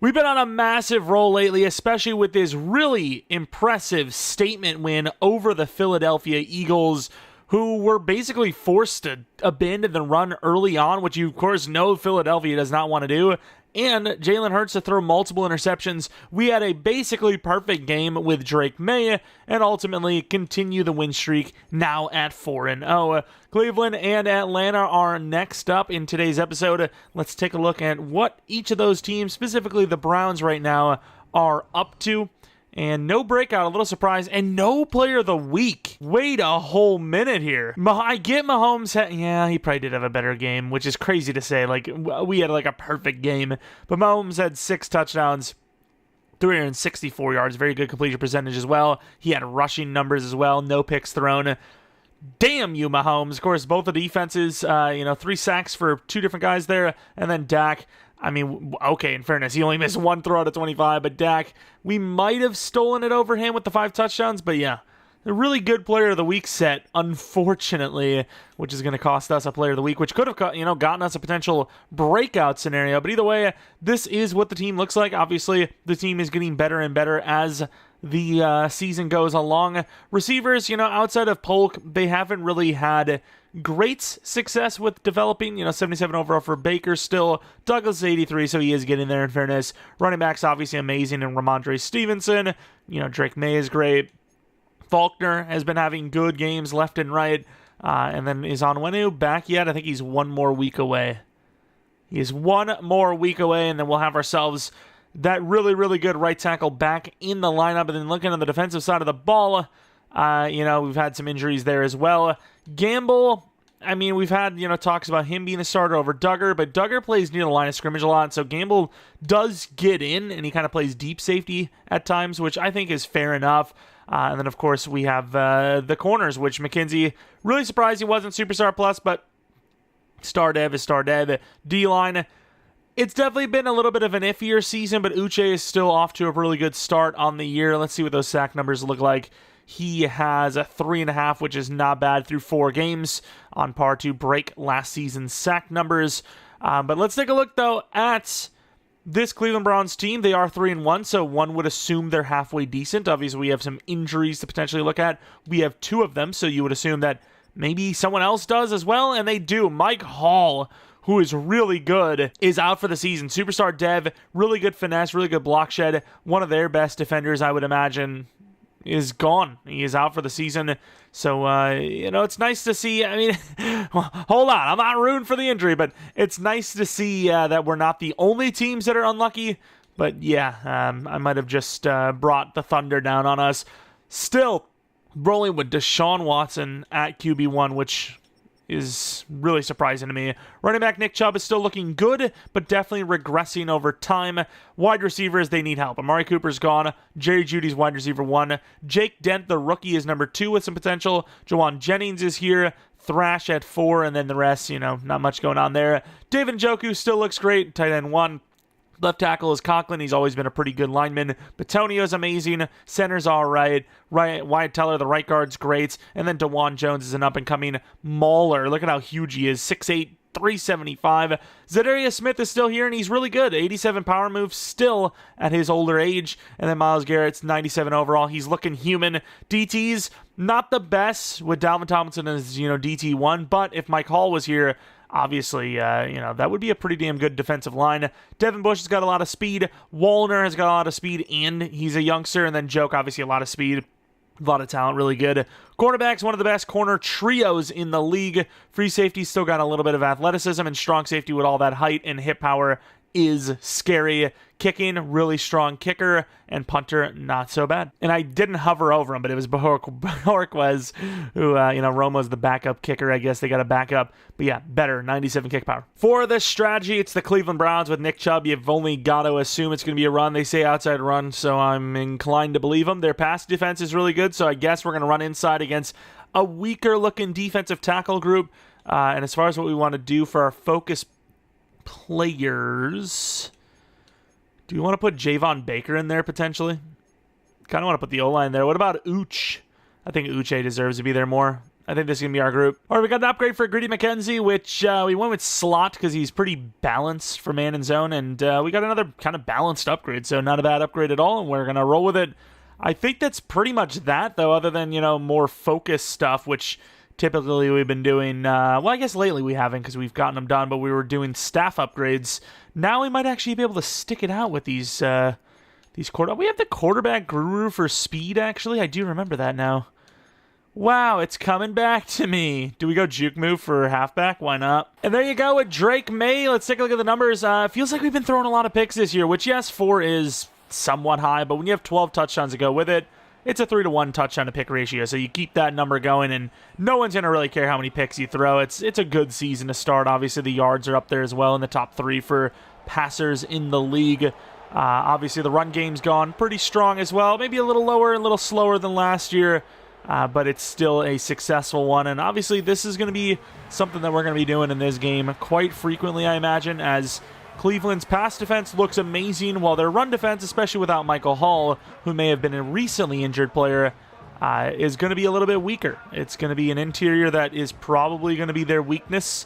We've been on a massive roll lately, especially with this really impressive statement win over the Philadelphia Eagles, who were basically forced to abandon the run early on, which you, of course, know Philadelphia does not want to do. And Jalen Hurts to throw multiple interceptions. We had a basically perfect game with Drake May, and ultimately continue the win streak now at 4-0. Cleveland and Atlanta are next up in today's episode. Let's take a look at what each of those teams, specifically the Browns right now, are up to. And no breakout, a little surprise, and no player of the week. Wait a whole minute here. I get Mahomes, he probably did have a better game, which is crazy to say. Like, we had like a perfect game, but Mahomes had 6 touchdowns, 364 yards, very good completion percentage as well. He had rushing numbers as well, no picks thrown. Damn you, Mahomes. Of course, both the defenses, 3 sacks for 2 different guys there, and then Dak. I mean, okay, in fairness, he only missed 1 throw out of 25, but Dak, we might have stolen it over him with the 5 touchdowns, but yeah, a really good player of the week set, unfortunately, which is going to cost us a player of the week, which could have, gotten us a potential breakout scenario, but either way, this is what the team looks like. Obviously, the team is getting better and better as the season goes along. Receivers, outside of Polk, they haven't really had great success with developing. 77 overall for Baker still. Douglas is 83, so he is getting there in fairness. Running backs obviously amazing, and Ramondre Stevenson. Drake May is great. Faulkner has been having good games left and right. And then is Onwenu back yet? I think he's 1 more week away. He is 1 more week away, and then we'll have ourselves that really, really good right tackle back in the lineup. And then looking on the defensive side of the ball, we've had some injuries there as well. Gamble, I mean, we've had, talks about him being a starter over Duggar, but Duggar plays near the line of scrimmage a lot, so Gamble does get in, and he kind of plays deep safety at times, which I think is fair enough. And then, of course, we have the corners, which McKenzie, really surprised he wasn't Superstar Plus, but star dev is star dev. D-line, it's definitely been a little bit of an iffier season, but Uche is still off to a really good start on the year. Let's see what those sack numbers look like. He has a 3.5, which is not bad through 4 games, on par to break last season's sack numbers. But let's take a look, though, at this Cleveland Browns team. They are 3-1, so one would assume they're halfway decent. Obviously, we have some injuries to potentially look at. We have 2 of them, so you would assume that maybe someone else does as well, and they do. Mike Hall, who is really good, is out for the season. Superstar dev, really good finesse, really good block shed. One of their best defenders, I would imagine, is gone. He is out for the season. So, it's nice to see. I mean, hold on. I'm not rooting for the injury, but it's nice to see that we're not the only teams that are unlucky. But yeah, I might have just brought the thunder down on us. Still rolling with Deshaun Watson at QB1, which is really surprising to me. Running back Nick Chubb is still looking good, but definitely regressing over time. Wide receivers, they need help. Amari Cooper's gone. Jerry Jeudy's wide receiver 1. Jake Dent, the rookie, is number 2 with some potential. Jawan Jennings is here. Thrash at 4, and then the rest, not much going on there. David Njoku still looks great. Tight end 1. Left tackle is Conklin. He's always been a pretty good lineman. Batonio's amazing. Center's all right. Wyatt Teller, the right guard's great. And then DeJuan Jones is an up-and-coming mauler. Look at how huge he is. 6'8", 375. Zadarius Smith is still here, and he's really good. 87 power move still at his older age. And then Myles Garrett's 97 overall. He's looking human. DT's not the best with Dalvin Tomlinson as, DT1. But if Mike Hall was here, obviously, that would be a pretty damn good defensive line. Devin Bush has got a lot of speed. Wallner has got a lot of speed, and he's a youngster. And then Joke, obviously, a lot of speed. A lot of talent, really good. Cornerback's one of the best corner trios in the league. Free safety still got a little bit of athleticism, and strong safety with all that height and hip power is scary. Kicking, really strong kicker, and punter, not so bad. And I didn't hover over him, but it was Bajorquez, who, Romo's the backup kicker. I guess they got a backup. But yeah, better, 97 kick power. For this strategy, it's the Cleveland Browns with Nick Chubb. You've only got to assume it's going to be a run. They say outside run, so I'm inclined to believe them. Their pass defense is really good, so I guess we're going to run inside against a weaker-looking defensive tackle group. And as far as what we want to do for our focus players, do you want to put Javon Baker in there potentially? Kind of want to put the O-line there. What about Uche? I think Uche deserves to be there more. I think this is going to be our group. All right, we got an upgrade for Greedy McKenzie, which we went with slot because he's pretty balanced for man and zone, and we got another kind of balanced upgrade, so not a bad upgrade at all, and we're going to roll with it. I think that's pretty much that, though, other than, more focused stuff, which typically we've been doing, well, I guess lately we haven't because we've gotten them done, but we were doing staff upgrades. Now we might actually be able to stick it out with these quarterbacks. We have the quarterback guru for speed, actually. I do remember that now. Wow, it's coming back to me. Do we go juke move for halfback? Why not? And there you go with Drake May. Let's take a look at the numbers. Feels like we've been throwing a lot of picks this year, which, yes, 4 is somewhat high, but when you have 12 touchdowns to go with it, it's a 3-to-1 touchdown to pick ratio, so you keep that number going, and no one's going to really care how many picks you throw. It's a good season to start. Obviously, the yards are up there as well in the top 3 for passers in the league. Obviously, the run game's gone pretty strong as well. Maybe a little lower, a little slower than last year, but it's still a successful one. And obviously, this is going to be something that we're going to be doing in this game quite frequently, I imagine, as Cleveland's pass defense looks amazing, while their run defense, especially without Michael Hall, who may have been a recently injured player, is going to be a little bit weaker. It's going to be an interior that is probably going to be their weakness.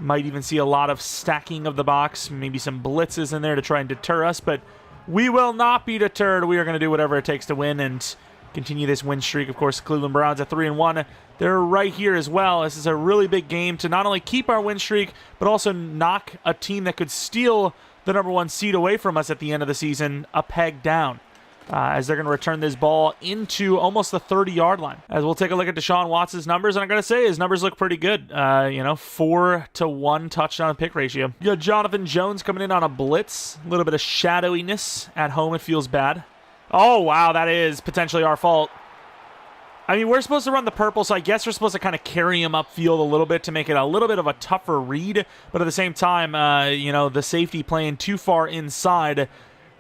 Might even see a lot of stacking of the box, maybe some blitzes in there to try and deter us, but we will not be deterred. We are going to do whatever it takes to win and continue this win streak. Of course, Cleveland Browns at 3-1. They're right here as well. This is a really big game to not only keep our win streak, but also knock a team that could steal the number 1 seed away from us at the end of the season a peg down. As they're going to return this ball into almost the 30-yard line. As we'll take a look at Deshaun Watson's numbers, and I got to say, his numbers look pretty good. 4-to-1 touchdown pick ratio. You got Jonathan Jones coming in on a blitz. A little bit of shadowiness at home. It feels bad. Oh, wow, that is potentially our fault. I mean, we're supposed to run the purple, so I guess we're supposed to kind of carry him upfield a little bit to make it a little bit of a tougher read. But at the same time, the safety playing too far inside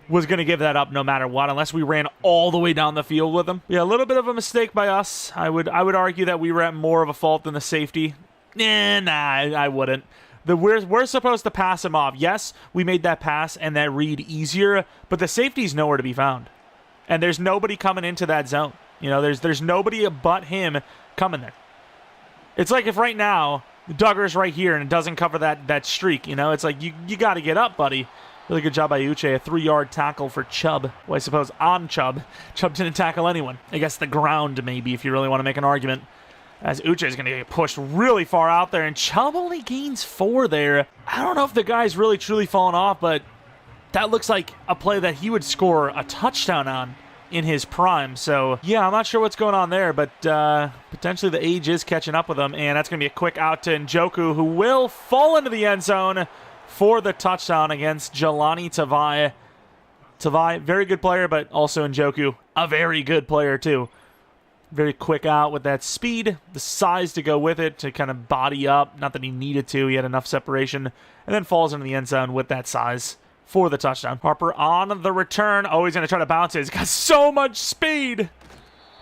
was going to give that up no matter what, unless we ran all the way down the field with him. Yeah, a little bit of a mistake by us. I would argue that we were at more of a fault than the safety. I wouldn't. We're supposed to pass him off. Yes, we made that pass and that read easier, but the safety's nowhere to be found. And there's nobody coming into that zone. There's nobody but him coming there. It's like if right now Duggar's right here and it doesn't cover that streak. It's like you got to get up, buddy. Really good job by Uche. A 3-yard tackle for Chubb. Well, I suppose on Chubb. Chubb didn't tackle anyone. I guess the ground, maybe, if you really want to make an argument. As Uche is going to get pushed really far out there, and Chubb only gains 4 there. I don't know if the guy's really truly fallen off, but that looks like a play that he would score a touchdown on in his prime. So, yeah, I'm not sure what's going on there, but potentially the age is catching up with him, and that's going to be a quick out to Njoku, who will fall into the end zone for the touchdown against Jelani Tavai. Tavai, very good player, but also Njoku, a very good player too. Very quick out with that speed, the size to go with it to kind of body up. Not that he needed to, he had enough separation, and then falls into the end zone with that size for the touchdown. Harper on the return. Oh, he's going to try to bounce it. He's got so much speed.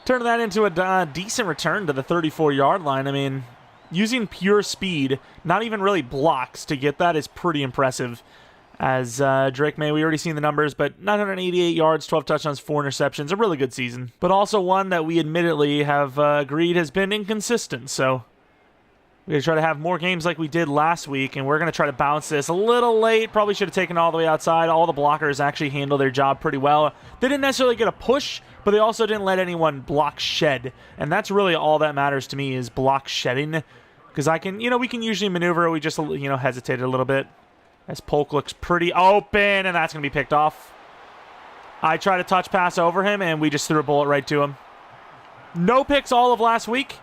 Turning that into a decent return to the 34-yard line. I mean, using pure speed, not even really blocks to get that is pretty impressive. As Drake May, we already seen the numbers, but 988 yards, 12 touchdowns, 4 interceptions, a really good season. But also one that we admittedly have agreed has been inconsistent, so we're going to try to have more games like we did last week, and we're going to try to bounce this a little late. Probably should have taken all the way outside. All the blockers actually handle their job pretty well. They didn't necessarily get a push, but they also didn't let anyone block shed, and that's really all that matters to me is block shedding, because I can, we can usually maneuver. We just, hesitated a little bit. As Polk looks pretty open, and that's going to be picked off. I try to touch pass over him, and we just threw a bullet right to him. No picks all of last week.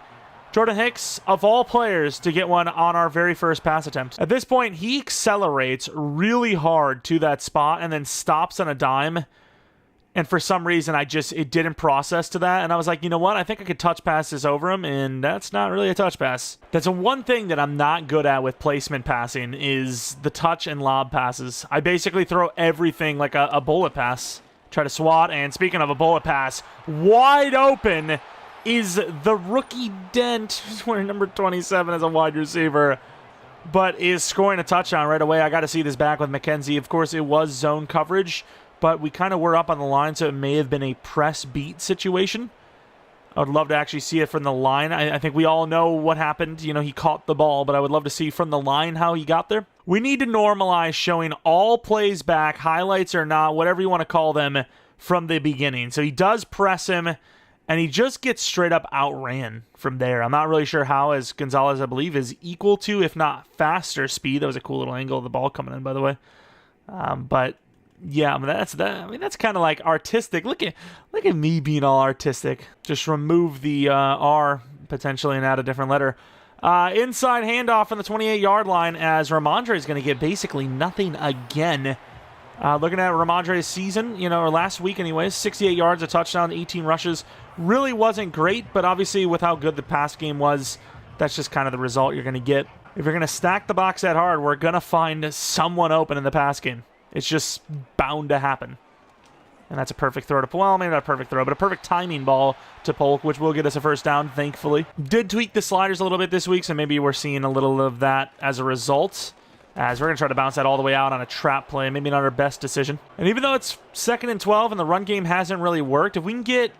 Jordan Hicks, of all players, to get one on our very first pass attempt. At this point, he accelerates really hard to that spot and then stops on a dime. And for some reason, it didn't process to that. And I was like, you know what? I think I could touch pass this over him, and that's not really a touch pass. That's one thing that I'm not good at with placement passing is the touch and lob passes. I basically throw everything like a bullet pass. Try to swat, and speaking of a bullet pass, wide open is the rookie Dent, who's wearing number 27 as a wide receiver, but is scoring a touchdown right away. I got to see this back with McKenzie. Of course, it was zone coverage, but we kind of were up on the line, so it may have been a press beat situation. I would love to actually see it from the line. I think we all know what happened. You know, he caught the ball, but I would love to see from the line how he got there. We need to normalize showing all plays back, highlights or not, whatever you want to call them, from the beginning. So he does press him, and he just gets straight up outran from there. I'm not really sure how, as Gonzalez, I believe, is equal to, if not faster speed. That was a cool little angle of the ball coming in, by the way. But yeah, I mean, that's kind of like artistic. Look at me being all artistic. Just remove the R potentially and add a different letter. Inside handoff on the 28-yard line as Ramondre is going to get basically nothing again. Looking at Ramondre's season, or last week anyways, 68 yards, a touchdown, 18 rushes. Really wasn't great, but obviously with how good the pass game was, that's just kind of the result you're going to get. If you're going to stack the box that hard, we're going to find someone open in the pass game. It's just bound to happen. And that's a perfect throw to Polk. Well, maybe not a perfect throw, but a perfect timing ball to Polk, which will get us a first down, thankfully. Did tweak the sliders a little bit this week, so maybe we're seeing a little of that as a result. As we're going to try to bounce that all the way out on a trap play. Maybe not our best decision. And even though it's 2nd and 12 and the run game hasn't really worked, if we can get...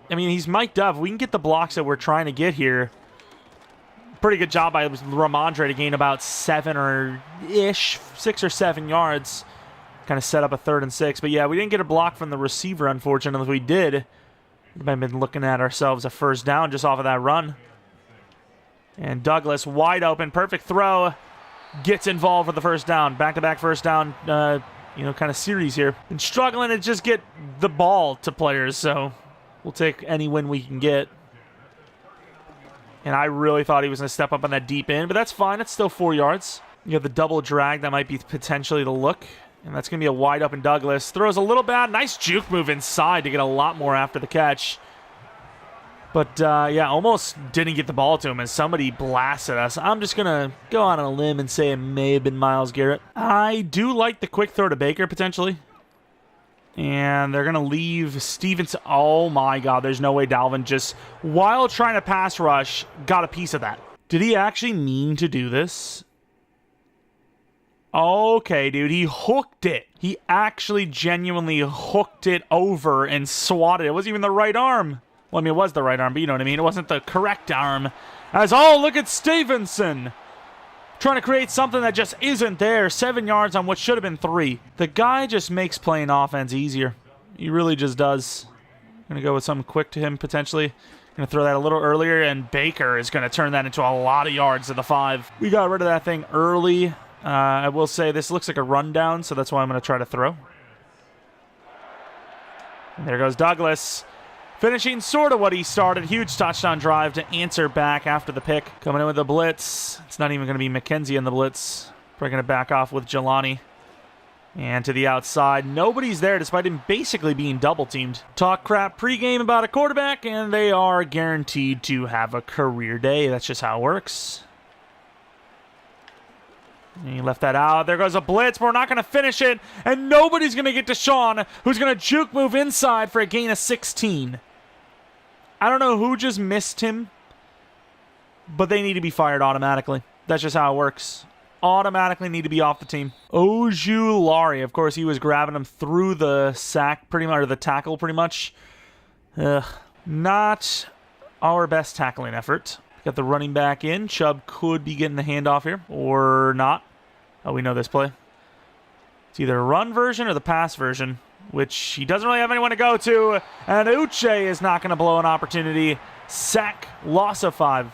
I mean, he's mic'd up. If we can get the blocks that we're trying to get here... Pretty good job by Ramondre to gain about 6 or 7 yards. Kind of set up a 3rd and 6. But yeah, we didn't get a block from the receiver, unfortunately. If we did, we might have been looking at ourselves a first down just off of that run. And Douglas, wide open, perfect throw, gets involved with the first down. Back-to-back first down, kind of series here. And struggling to just get the ball to players, so we'll take any win we can get. And I really thought he was going to step up on that deep end, but that's fine. It's still 4 yards. You have the double drag. That might be potentially the look. And that's going to be a wide open Douglas. Throws a little bad. Nice juke move inside to get a lot more after the catch. But, yeah, almost didn't get the ball to him as somebody blasted us. I'm just going to go out on a limb and say it may have been Myles Garrett. I do like the quick throw to Baker, potentially. And they're going to leave Stevenson. Oh, my God. There's no way Dalvin just, while trying to pass rush, got a piece of that. Did he actually mean to do this? Okay, dude. He hooked it. He actually genuinely hooked it over and swatted it. It wasn't even the right arm. Well, I mean, it was the right arm, but you know what I mean. It wasn't the correct arm. Look at Stevenson. Trying to create something that just isn't there. 7 yards on what should have been 3. The guy just makes playing offense easier. He really just does. Going to go with something quick to him, potentially. Going to throw that a little earlier, and Baker is going to turn that into a lot of yards to the 5. We got rid of that thing early. I will say this looks like a rundown, so that's why I'm going to try to throw. And there goes Douglas. Finishing sort of what he started. Huge touchdown drive to answer back after the pick. Coming in with the blitz. It's not even going to be McKenzie in the blitz. Probably going to back off with Jelani. And to the outside. Nobody's there despite him basically being double-teamed. Talk crap pregame about a quarterback, and they are guaranteed to have a career day. That's just how it works. And he left that out. There goes a blitz. We're not going to finish it. And nobody's going to get to Sean, who's going to juke move inside for a gain of 16. I don't know who just missed him, but they need to be fired automatically. That's just how it works. Automatically need to be off the team. Ojulari, of course, he was grabbing him through the sack pretty much, or the tackle pretty much. Not our best tackling effort. Got the running back in. Chubb could be getting the handoff here, or not. Oh, we know this play. It's either a run version or the pass version, which he doesn't really have anyone to go to. And Uche is not going to blow an opportunity. Sack, loss of 5.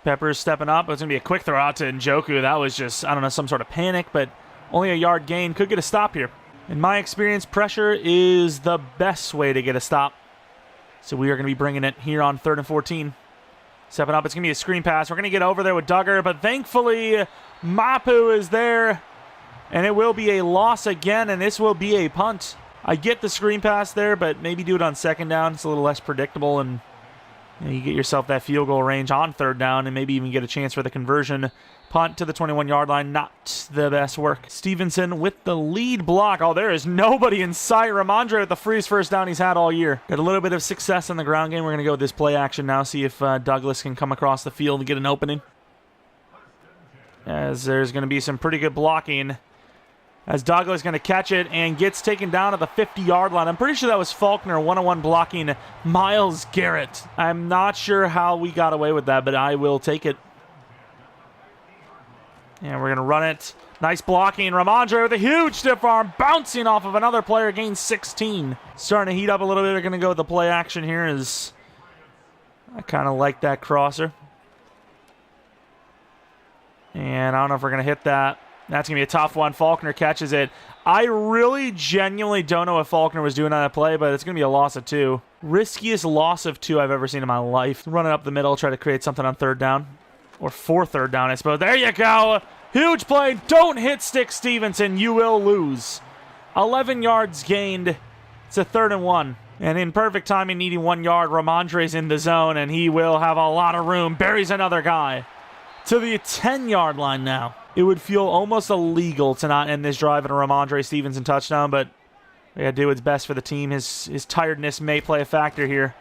Pepper's stepping up. It's going to be a quick throw out to Njoku. That was just, I don't know, some sort of panic, but only a yard gain. Could get a stop here. In my experience, pressure is the best way to get a stop. So we are going to be bringing it here on 3rd and 14. Stepping up, it's going to be a screen pass. We're going to get over there with Duggar, but thankfully, Mapu is there. And it will be a loss again, and this will be a punt. I get the screen pass there, but maybe do it on 2nd down. It's a little less predictable, and you get yourself that field goal range on 3rd down, and maybe even get a chance for the conversion. Punt to the 21-yard line, not the best work. Stevenson with the lead block. Oh, there is nobody in sight. Ramondre with the freest first down he's had all year. Got a little bit of success in the ground game. We're going to go with this play action now, see if Douglas can come across the field and get an opening. As there's going to be some pretty good blocking. As Douglas going to catch it and gets taken down at the 50-yard line. I'm pretty sure that was Faulkner one-on-one blocking Myles Garrett. I'm not sure how we got away with that, but I will take it. And we're going to run it. Nice blocking. Ramondre with a huge stiff arm, bouncing off of another player, gains 16. Starting to heat up a little bit. They're going to go with the play action here. I kind of like that crosser. And I don't know if we're going to hit that. That's going to be a tough one. Faulkner catches it. I really genuinely don't know what Faulkner was doing on that play, but it's going to be a loss of 2. Riskiest loss of 2 I've ever seen in my life. Run it up the middle, try to create something on 3rd down. Or for 3rd down, I suppose. There you go. Huge play. Don't hit Stick Stevenson. You will lose. 11 yards gained. It's a 3rd and 1. And in perfect timing, needing 1 yard, Ramondre's in the zone, and he will have a lot of room. Buries another guy. To the 10-yard line now. It would feel almost illegal to not end this drive in a Ramondre Stevenson touchdown, but we got to do what's best for the team. His tiredness may play a factor here.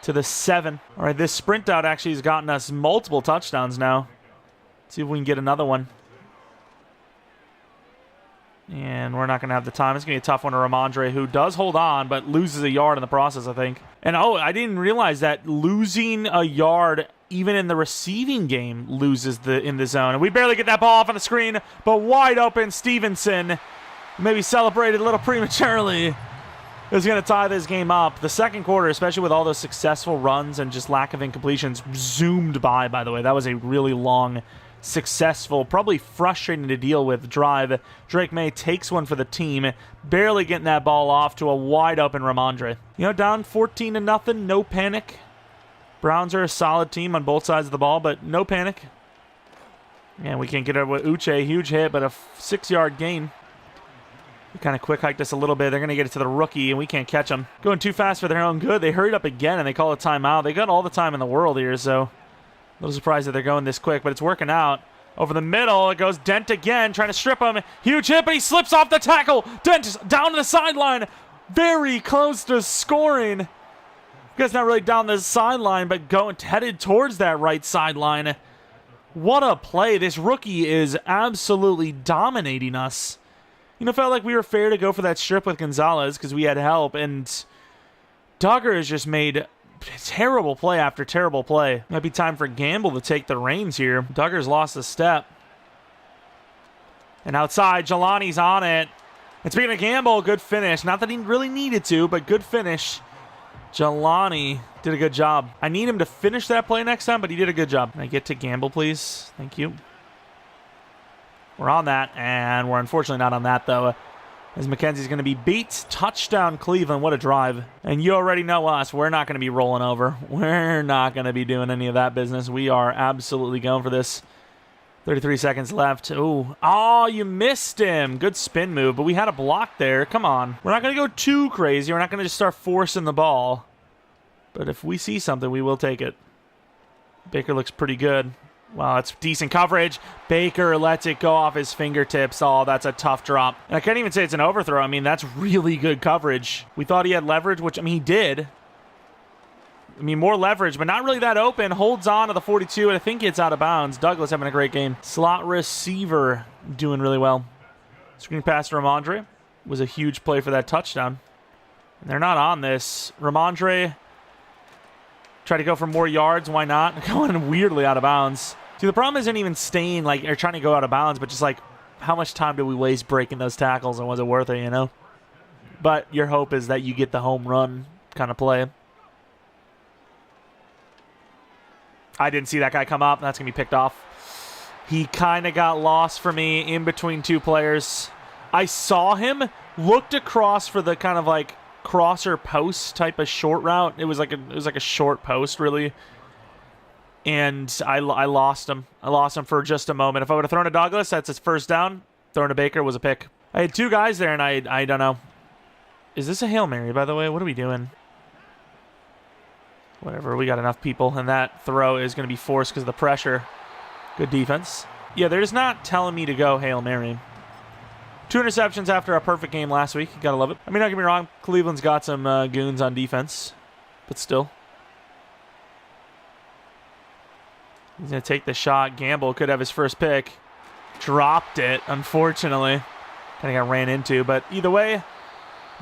To the 7. All right, this sprint out actually has gotten us multiple touchdowns now. Let's see if we can get another one. And we're not going to have the time. It's going to be a tough one to Ramondre, who does hold on, but loses a yard in the process, I think. And, oh, I didn't realize that losing a yard even in the receiving game loses in the zone. And we barely get that ball off on the screen, but wide open Stevenson, maybe celebrated a little prematurely, is going to tie this game up. The second quarter, especially with all those successful runs and just lack of incompletions, zoomed by the way. That was a really long, successful, probably frustrating to deal with drive. Drake May takes one for the team, barely getting that ball off to a wide open Ramondre. You know, down 14-0, no panic. Browns are a solid team on both sides of the ball, but no panic. And we can't get it with Uche. Huge hit, but a 6-yard gain. We kind of quick hiked us a little bit. They're going to get it to the rookie, and we can't catch them. Going too fast for their own good. They hurried up again, and they call a timeout. They got all the time in the world here, so a little surprised that they're going this quick, but it's working out. Over the middle, it goes Dent again, trying to strip him. Huge hit, but he slips off the tackle. Dent down to the sideline. Very close to scoring. Guess not really down the sideline, but headed towards that right sideline. What a play. This rookie is absolutely dominating us. You know, felt like we were fair to go for that strip with Gonzalez because we had help, and Duggar has just made terrible play after terrible play. Might be time for Gamble to take the reins here. Duggar's lost a step. And outside, Jelani's on it. And speaking of Gamble, good finish. Not that he really needed to, but good finish. Jelani did a good job. I need him to finish that play next time, but he did a good job. Can I get to Gamble, please? Thank you. We're on that, and we're unfortunately not on that, though, as McKenzie's going to be beat. Touchdown, Cleveland. What a drive. And you already know us. We're not going to be rolling over. We're not going to be doing any of that business. We are absolutely going for this. 33 seconds left. Ooh. Oh, you missed him. Good spin move, but we had a block there. Come on. We're not going to go too crazy. We're not going to just start forcing the ball. But if we see something, we will take it. Baker looks pretty good. Wow, that's decent coverage. Baker lets it go off his fingertips. Oh, that's a tough drop. And I can't even say it's an overthrow. I mean, that's really good coverage. We thought he had leverage, which, I mean, he did. I mean, more leverage, but not really that open. Holds on to the 42, and I think it's out of bounds. Douglas having a great game. Slot receiver doing really well. Screen pass to Ramondre was a huge play for that touchdown. And they're not on this. Ramondre tried to go for more yards. Why not? Going weirdly out of bounds. See, the problem isn't even staying, like, or trying to go out of bounds, but just, like, how much time did we waste breaking those tackles, and was it worth it, you know? But your hope is that you get the home run kind of play. I didn't see that guy come up. That's going to be picked off. He kind of got lost for me in between two players. I saw him, looked across for the kind of like crosser post type of short route. It was like a short post, really. And I lost him. I lost him for just a moment. If I would have thrown to Douglas, that's his first down. Throwing to Baker was a pick. I had two guys there, and I don't know. Is this a Hail Mary, by the way? What are we doing? Whatever, we got enough people, and that throw is going to be forced because of the pressure. Good defense. Yeah, they're just not telling me to go Hail Mary. 2 interceptions after a perfect game last week. You got to love it. I mean, don't get me wrong. Cleveland's got some goons on defense, but still. He's going to take the shot. Gamble could have his first pick. Dropped it, unfortunately. kind of got ran into. But either way,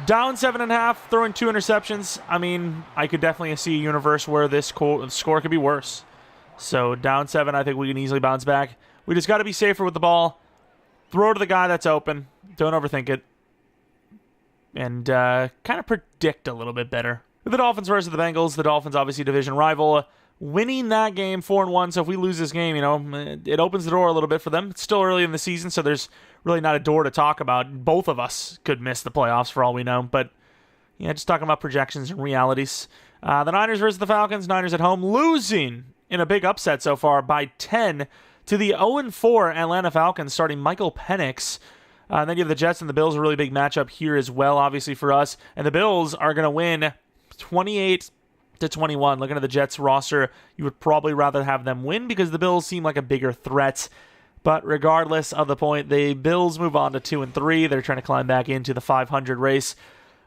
down 7.5, throwing 2 interceptions. I mean, I could definitely see a universe where this score could be worse. So down 7, I think we can easily bounce back. We just got to be safer with the ball. Throw to the guy that's open. Don't overthink it. And kind of predict a little bit better. With the Dolphins versus the Bengals, the Dolphins obviously division rival. Winning that game 4-1, so if we lose this game, you know, it opens the door a little bit for them. It's still early in the season, so there's really not a door to talk about. Both of us could miss the playoffs for all we know, but yeah, just talking about projections and realities. The Niners versus the Falcons. Niners at home, losing in a big upset so far by 10 to the 0-4 Atlanta Falcons, starting Michael Penix. And then you have the Jets and the Bills, a really big matchup here as well, obviously, for us. And the Bills are going to win 28-21. Looking at the Jets roster, you would probably rather have them win because the Bills seem like a bigger threat. But regardless of the point, the Bills move on to 2-3. They're trying to climb back into the 500 race.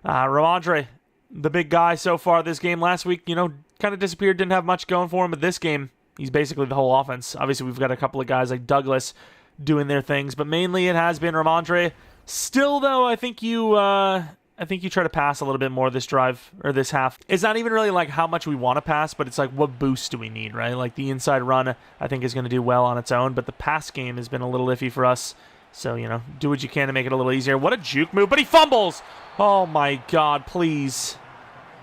Ramondre, the big guy so far this game last week, you know, kind of disappeared, didn't have much going for him. But this game, he's basically the whole offense. Obviously, we've got a couple of guys like Douglas doing their things, but mainly it has been Ramondre. Still, though, I think you try to pass a little bit more this drive, or this half. It's not even really like how much we want to pass, but it's like what boost do we need, right? Like the inside run, I think, is going to do well on its own, but the pass game has been a little iffy for us. So, you know, do what you can to make it a little easier. What a juke move, but he fumbles! Oh my God, please.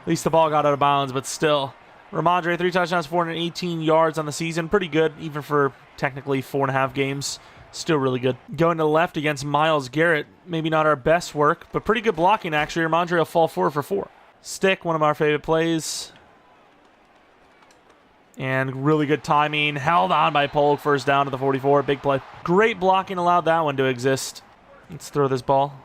At least the ball got out of bounds, but still. Ramondre, 3 touchdowns, 418 yards on the season. Pretty good, even for technically 4.5 games. Still really good. Going to the left against Myles Garrett. Maybe not our best work, but pretty good blocking, actually. Ramondre will fall 4 for 4. Stick, one of our favorite plays. And really good timing. Held on by Polk. First down to the 44. Big play. Great blocking allowed that one to exist. Let's throw this ball.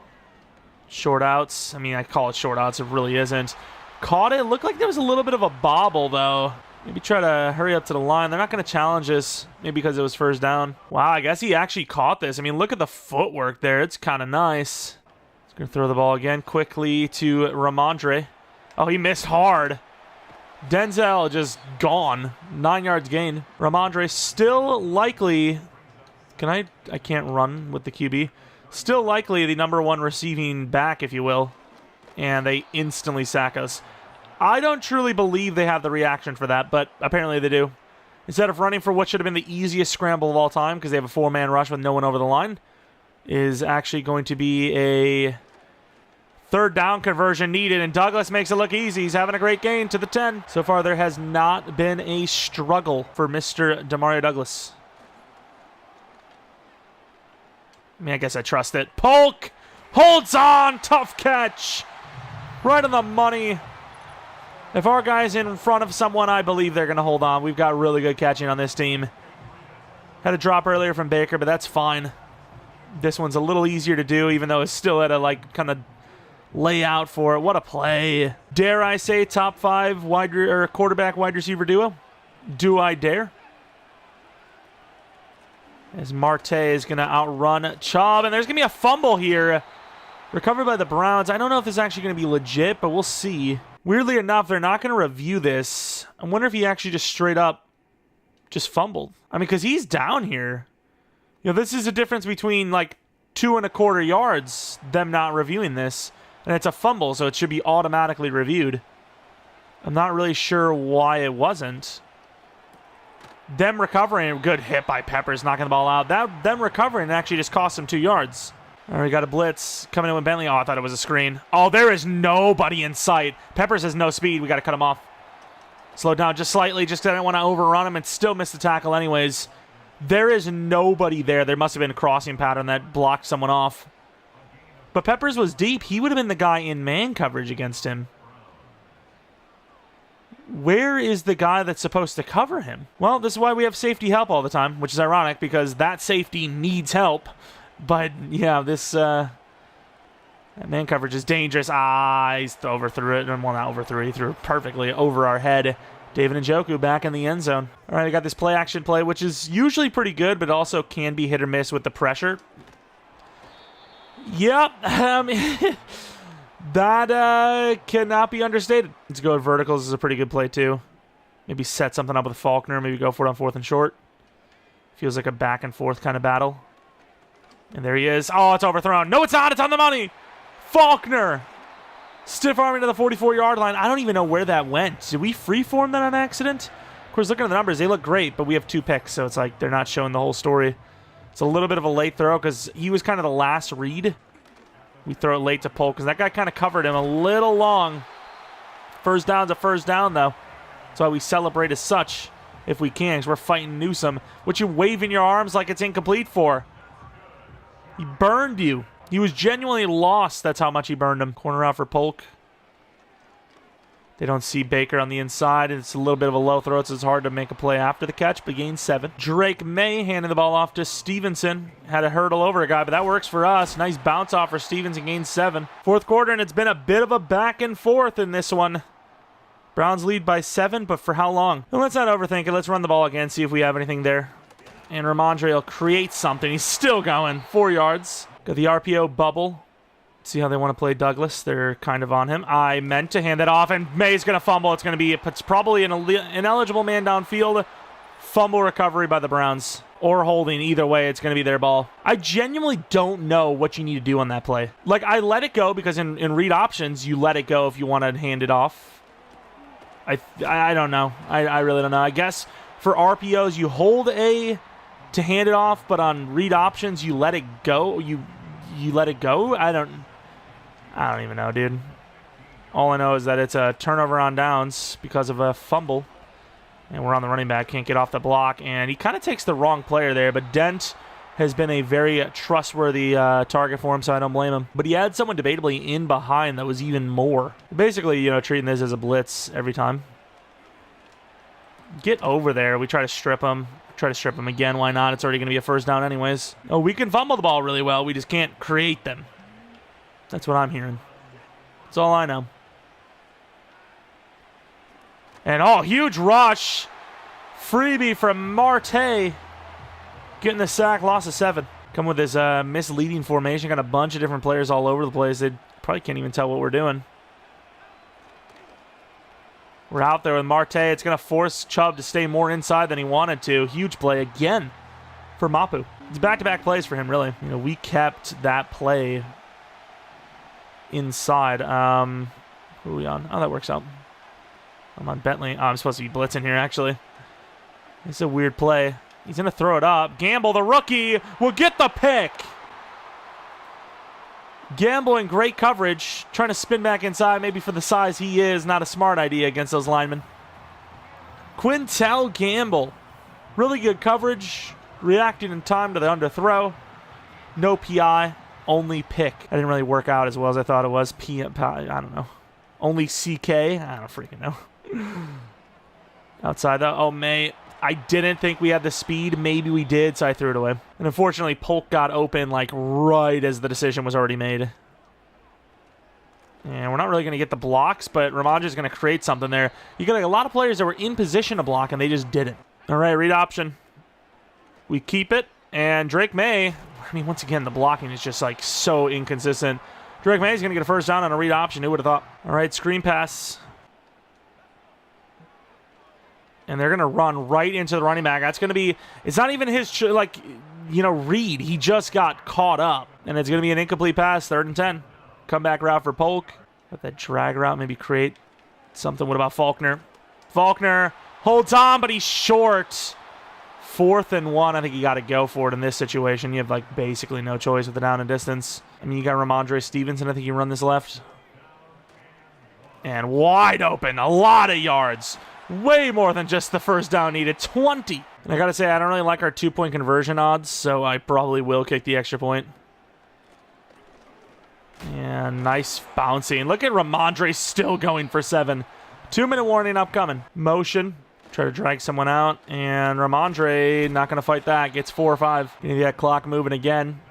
Short outs. I mean, I call it short outs. It really isn't. Caught it. Looked like there was a little bit of a bobble, though. Maybe try to hurry up to the line. They're not going to challenge this, maybe because it was first down. Wow, I guess he actually caught this. I mean, look at the footwork there. It's kind of nice. He's going to throw the ball again quickly to Ramondre. Oh, he missed hard. Denzel just gone. 9 yards gain. Ramondre still likely... I can't run with the QB. Still likely the #1 receiving back, if you will. And they instantly sack us. I don't truly believe they have the reaction for that, but apparently they do. Instead of running for what should have been the easiest scramble of all time, because they have a 4-man rush with no one over the line, is actually going to be a third down conversion needed, and Douglas makes it look easy. He's having a great gain to the 10. So far, there has not been a struggle for Mr. Demario Douglas. I mean, I guess I trust it. Polk holds on. Tough catch. Right on the money. If our guy's in front of someone, I believe they're going to hold on. We've got really good catching on this team. Had a drop earlier from Baker, but that's fine. This one's a little easier to do, even though it's still at a, like, kind of layout for it. What a play. Dare I say top 5 quarterback wide receiver duo? Do I dare? As Marte is going to outrun Chubb, and there's going to be a fumble here. Recovered by the Browns. I don't know if this is actually going to be legit, but we'll see. Weirdly enough, they're not going to review this. I wonder if he actually just straight up just fumbled. I mean, because he's down here. You know, this is a difference between like 2.25 yards, them not reviewing this. And it's a fumble, so it should be automatically reviewed. I'm not really sure why it wasn't. Them recovering, good hit by Peppers, knocking the ball out. Them recovering actually just cost him 2 yards. All right, got a blitz coming in with Bentley. Oh, I thought it was a screen. Oh, there is nobody in sight. Peppers has no speed. We got to cut him off. Slow down just slightly, just because I didn't want to overrun him and still miss the tackle anyways. There is nobody there. There must have been a crossing pattern that blocked someone off. But Peppers was deep. He would have been the guy in man coverage against him. Where is the guy that's supposed to cover him? Well, this is why we have safety help all the time, which is ironic because that safety needs help. But, yeah, this that man coverage is dangerous. He's overthrew it. Well, not overthrew it. He threw it perfectly over our head. David Njoku back in the end zone. All right, I got this play-action play, which is usually pretty good, but also can be hit or miss with the pressure. Yep. That cannot be understated. Let's go with verticals. This is a pretty good play, too. Maybe set something up with Faulkner. Maybe go for it on 4th and short. Feels like a back-and-forth kind of battle. And there he is. Oh, it's overthrown. No, it's not. It's on the money. Faulkner. Stiff arming to the 44-yard line. I don't even know where that went. Did we freeform that on accident? Of course, looking at the numbers, they look great, but we have 2 picks, so it's like they're not showing the whole story. It's a little bit of a late throw because he was kind of the last read. We throw it late to Polk because that guy kind of covered him a little long. First down's a first down, though. That's why we celebrate as such if we can, because we're fighting Newsome. What you waving your arms like it's incomplete for? He burned you. He was genuinely lost. That's how much he burned him. Corner out for Polk. They don't see Baker on the inside. It's a little bit of a low throw, so it's hard to make a play after the catch, but gain 7. Drake May handing the ball off to Stevenson. Had to hurdle over a guy, but that works for us. Nice bounce off for Stevenson, gains 7. Fourth quarter, and it's been a bit of a back and forth in this one. Browns lead by 7, but for how long? Well, let's not overthink it. Let's run the ball again, see if we have anything there. And Ramondre will create something. He's still going. 4 yards. Got the RPO bubble. See how they want to play Douglas. They're kind of on him. I meant to hand that off, and May's going to fumble. It's probably an ineligible man downfield. Fumble recovery by the Browns. Or holding. Either way, it's going to be their ball. I genuinely don't know what you need to do on that play. Like, I let it go because in read options, you let it go if you want to hand it off. I don't know. I really don't know. I guess for RPOs, you hold A to hand it off, but on read options, you let it go. You let it go? I don't even know, dude. All I know is that it's a turnover on downs because of a fumble. And we're on the running back. Can't get off the block. And he kind of takes the wrong player there. But Dent has been a very trustworthy target for him, so I don't blame him. But he had someone debatably in behind that was even more. Basically, treating this as a blitz every time. Get over there. We try to strip him. Try to strip him again. Why not? It's already going to be a first down anyways. Oh, we can fumble the ball really well. We just can't create them. That's what I'm hearing. That's all I know. And, huge rush. Freebie from Marte. Getting the sack. Loss of 7. Come with this misleading formation. Got a bunch of different players all over the place. They probably can't even tell what we're doing. We're out there with Marte. It's going to force Chubb to stay more inside than he wanted to. Huge play again for Mapu. It's back-to-back plays for him, really. We kept that play inside. Who are we on? Oh, that works out. I'm on Bentley. Oh, I'm supposed to be blitzing here, actually. It's a weird play. He's going to throw it up. Gamble, the rookie, will get the pick. Gamble in great coverage. Trying to spin back inside. Maybe for the size he is. Not a smart idea against those linemen. Quintel Gamble. Really good coverage. Reacting in time to the underthrow. No PI. Only pick. I didn't really work out as well as I thought it was. I don't know. Only CK. I don't freaking know. Outside though. Oh, May. I didn't think we had the speed. Maybe we did, so I threw it away. And unfortunately, Polk got open like right as the decision was already made. And we're not really going to get the blocks, but Ramondre's going to create something there. You got like a lot of players that were in position to block, and they just didn't. All right, read option. We keep it, and Drake May, once again, the blocking is just like so inconsistent. Drake May is going to get a first down on a read option. Who would have thought? All right, screen pass. And they're going to run right into the running back. That's going to be, it's not even his, read. He just got caught up. And it's going to be an incomplete pass, 3rd and 10. Comeback route for Polk. Got that drag route, maybe create something. What about Faulkner? Faulkner holds on, but he's short. 4th and 1. I think you got to go for it in this situation. You have, basically no choice with the down and distance. You got Ramondre Stevenson. I think you run this left. And wide open. A lot of yards. Way more than just the first down needed. 20. And I got to say, I don't really like our 2-point conversion odds, so I probably will kick the extra point. And nice bouncing. Look at Ramondre still going for 7. 2-minute warning upcoming. Motion. Try to drag someone out. And Ramondre not going to fight that. Gets 4 or 5. Getting that clock moving again.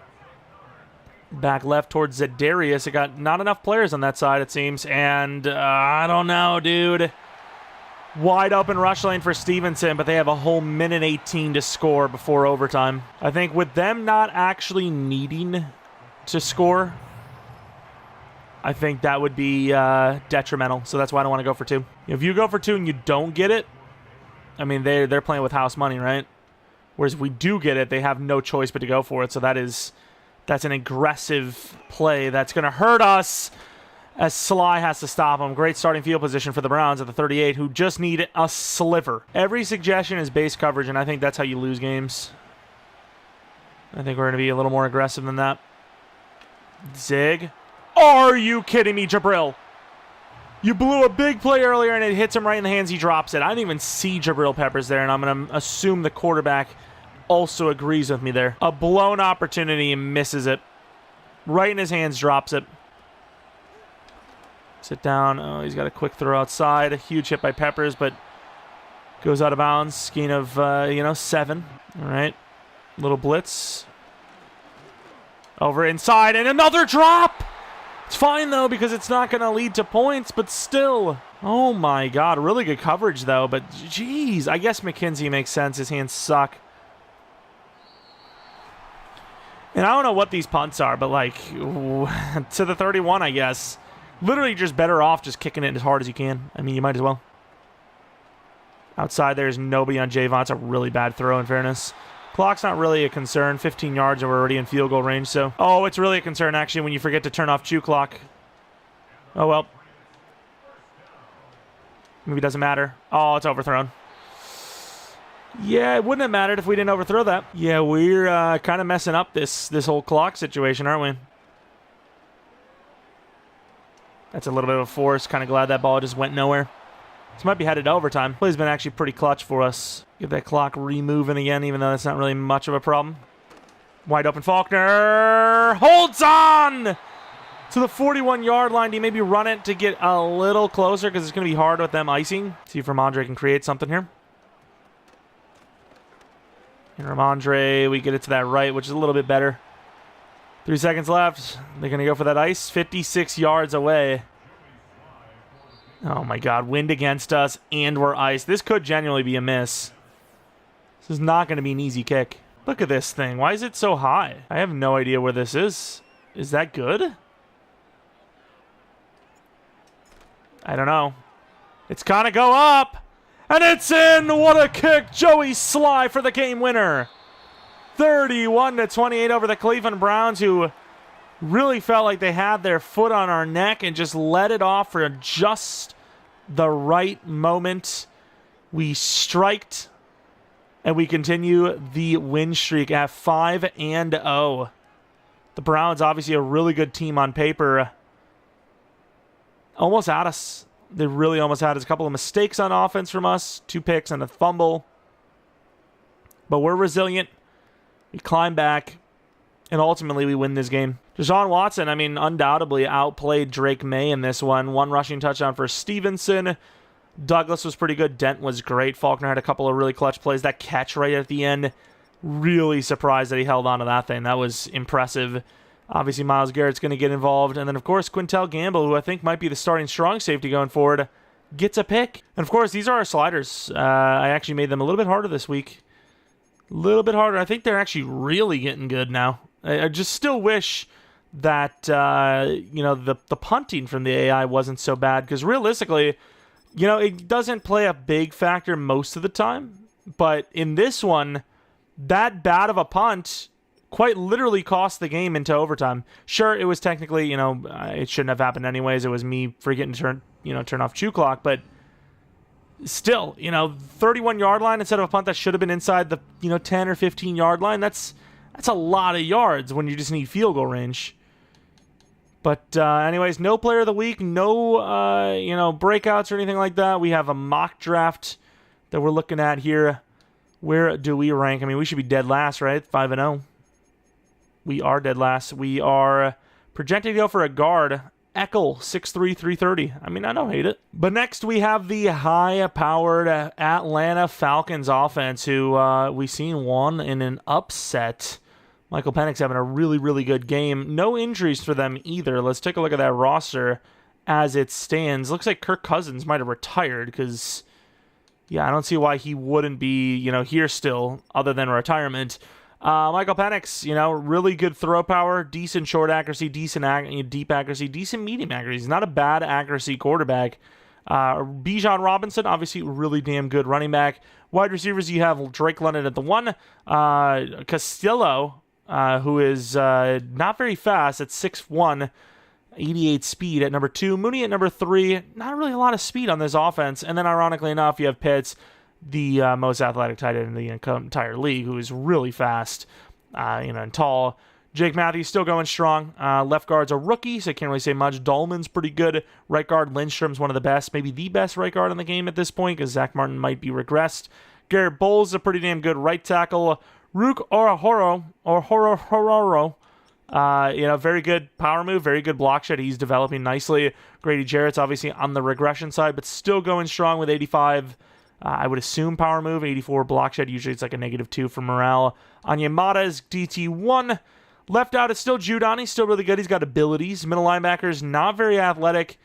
Back left towards Zedarius. It got not enough players on that side, it seems. And I don't know, dude. Wide open rush lane for Stevenson, but they have a whole minute 18 to score before overtime. I think with them not actually needing to score, I think that would be detrimental. So that's why I don't want to go for 2. If you go for 2 and you don't get it, they're playing with house money, right? Whereas if we do get it, they have no choice but to go for it. So that is That's an aggressive play that's going to hurt us as Sly has to stop him. Great starting field position for the Browns at the 38, who just need a sliver. Every suggestion is base coverage, and I think that's how you lose games. I think we're going to be a little more aggressive than that. Zig. Are you kidding me, Jabril? You blew a big play earlier, and it hits him right in the hands. He drops it. I didn't even see Jabril Peppers there, and I'm going to assume the quarterback also agrees with me there. A blown opportunity and misses it. Right in his hands, drops it. Sit down. Oh, he's got a quick throw outside. A huge hit by Peppers, but goes out of bounds. Gain of, 7. All right. Little blitz. Over inside, and another drop! It's fine, though, because it's not going to lead to points, but still. Oh, my God. Really good coverage, though, but jeez. I guess McKenzie makes sense. His hands suck. And I don't know what these punts are, but, like, to the 31, I guess. Literally just better off just kicking it as hard as you can. I mean, you might as well. Outside, there's nobody on Javon. It's a really bad throw, in fairness. Clock's not really a concern. 15 yards, and we're already in field goal range, so. Oh, it's really a concern, actually, when you forget to turn off chew clock. Oh, well. Maybe it doesn't matter. Oh, it's overthrown. Yeah, it wouldn't have mattered if we didn't overthrow that. Yeah, we're kind of messing up this whole clock situation, aren't we? That's a little bit of a force. Kind of glad that ball just went nowhere. This might be headed to overtime. Play's been actually pretty clutch for us. Get that clock re-moving again, even though that's not really much of a problem. Wide open Faulkner. Holds on to the 41-yard line. Do you maybe run it to get a little closer because it's going to be hard with them icing? See if Ramondre can create something here. And Ramondre, we get it to that right, which is a little bit better. 3 seconds left. They're going to go for that ice. 56 yards away. Oh, my God. Wind against us, and we're iced. This could genuinely be a miss. This is not going to be an easy kick. Look at this thing. Why is it so high? I have no idea where this is. Is that good? I don't know. It's got to go up. And it's in. What a kick. Joey Sly for the game winner. 31-28 over the Cleveland Browns, who really felt like they had their foot on our neck and just let it off for just the right moment. We striked, and we continue the win streak at 5-0. The Browns, obviously a really good team on paper, almost had us. They really almost had us. A couple of mistakes on offense from us, 2 picks and a fumble. But we're resilient. We climb back, and ultimately we win this game. Deshaun Watson, I mean, undoubtedly outplayed Drake May in this one. 1 rushing touchdown for Stevenson. Douglas was pretty good. Dent was great. Faulkner had a couple of really clutch plays. That catch right at the end, really surprised that he held on to that thing. That was impressive. Obviously, Myles Garrett's going to get involved. And then, of course, Quintel Gamble, who I think might be the starting strong safety going forward, gets a pick. And, of course, these are our sliders. I actually made them a little bit harder this week. A little bit harder. I think they're actually really getting good now. I just still wish that, the punting from the AI wasn't so bad. Because realistically, it doesn't play a big factor most of the time. But in this one, that bad of a punt quite literally cost the game into overtime. Sure, it was technically, it shouldn't have happened anyways. It was me forgetting to turn off chew clock. But still, 31-yard line instead of a punt that should have been inside the, 10 or 15-yard line. That's a lot of yards when you just need field goal range. But anyways, no player of the week, no, breakouts or anything like that. We have a mock draft that we're looking at here. Where do we rank? I mean, we should be dead last, right? 5-0. We are dead last. We are projected to go for a guard. Eckel, 6'3", 330. I mean, I don't hate it. But next we have the high-powered Atlanta Falcons offense, who we've seen won in an upset. Michael Penix having a really, really good game. No injuries for them either. Let's take a look at that roster as it stands. Looks like Kirk Cousins might have retired because, I don't see why he wouldn't be, here still other than retirement. Michael Penix, really good throw power, decent short accuracy, decent deep accuracy, decent medium accuracy. He's not a bad accuracy quarterback. Bijan Robinson, obviously really damn good running back. Wide receivers, you have Drake London at the 1. Castillo, who is not very fast at 6'1", 88 speed at number 2. Mooney at number 3. Not really a lot of speed on this offense. And then, ironically enough, you have Pitts, the most athletic tight end in the entire league, who is really fast, and tall. Jake Matthews still going strong. Left guard's a rookie, so I can't really say much. Dahlman's pretty good. Right guard, Lindstrom's one of the best, maybe the best right guard in the game at this point, because Zach Martin might be regressed. Garrett Bowles is a pretty damn good right tackle. Rook Orahoro, very good power move, very good block shed. He's developing nicely. Grady Jarrett's obviously on the regression side, but still going strong with 85. I would assume power move, 84 block shed. Usually it's like a -2 for morale. Onyemata is DT1. Left out is still Judon. He's still really good. He's got abilities. Middle linebackers, not very athletic.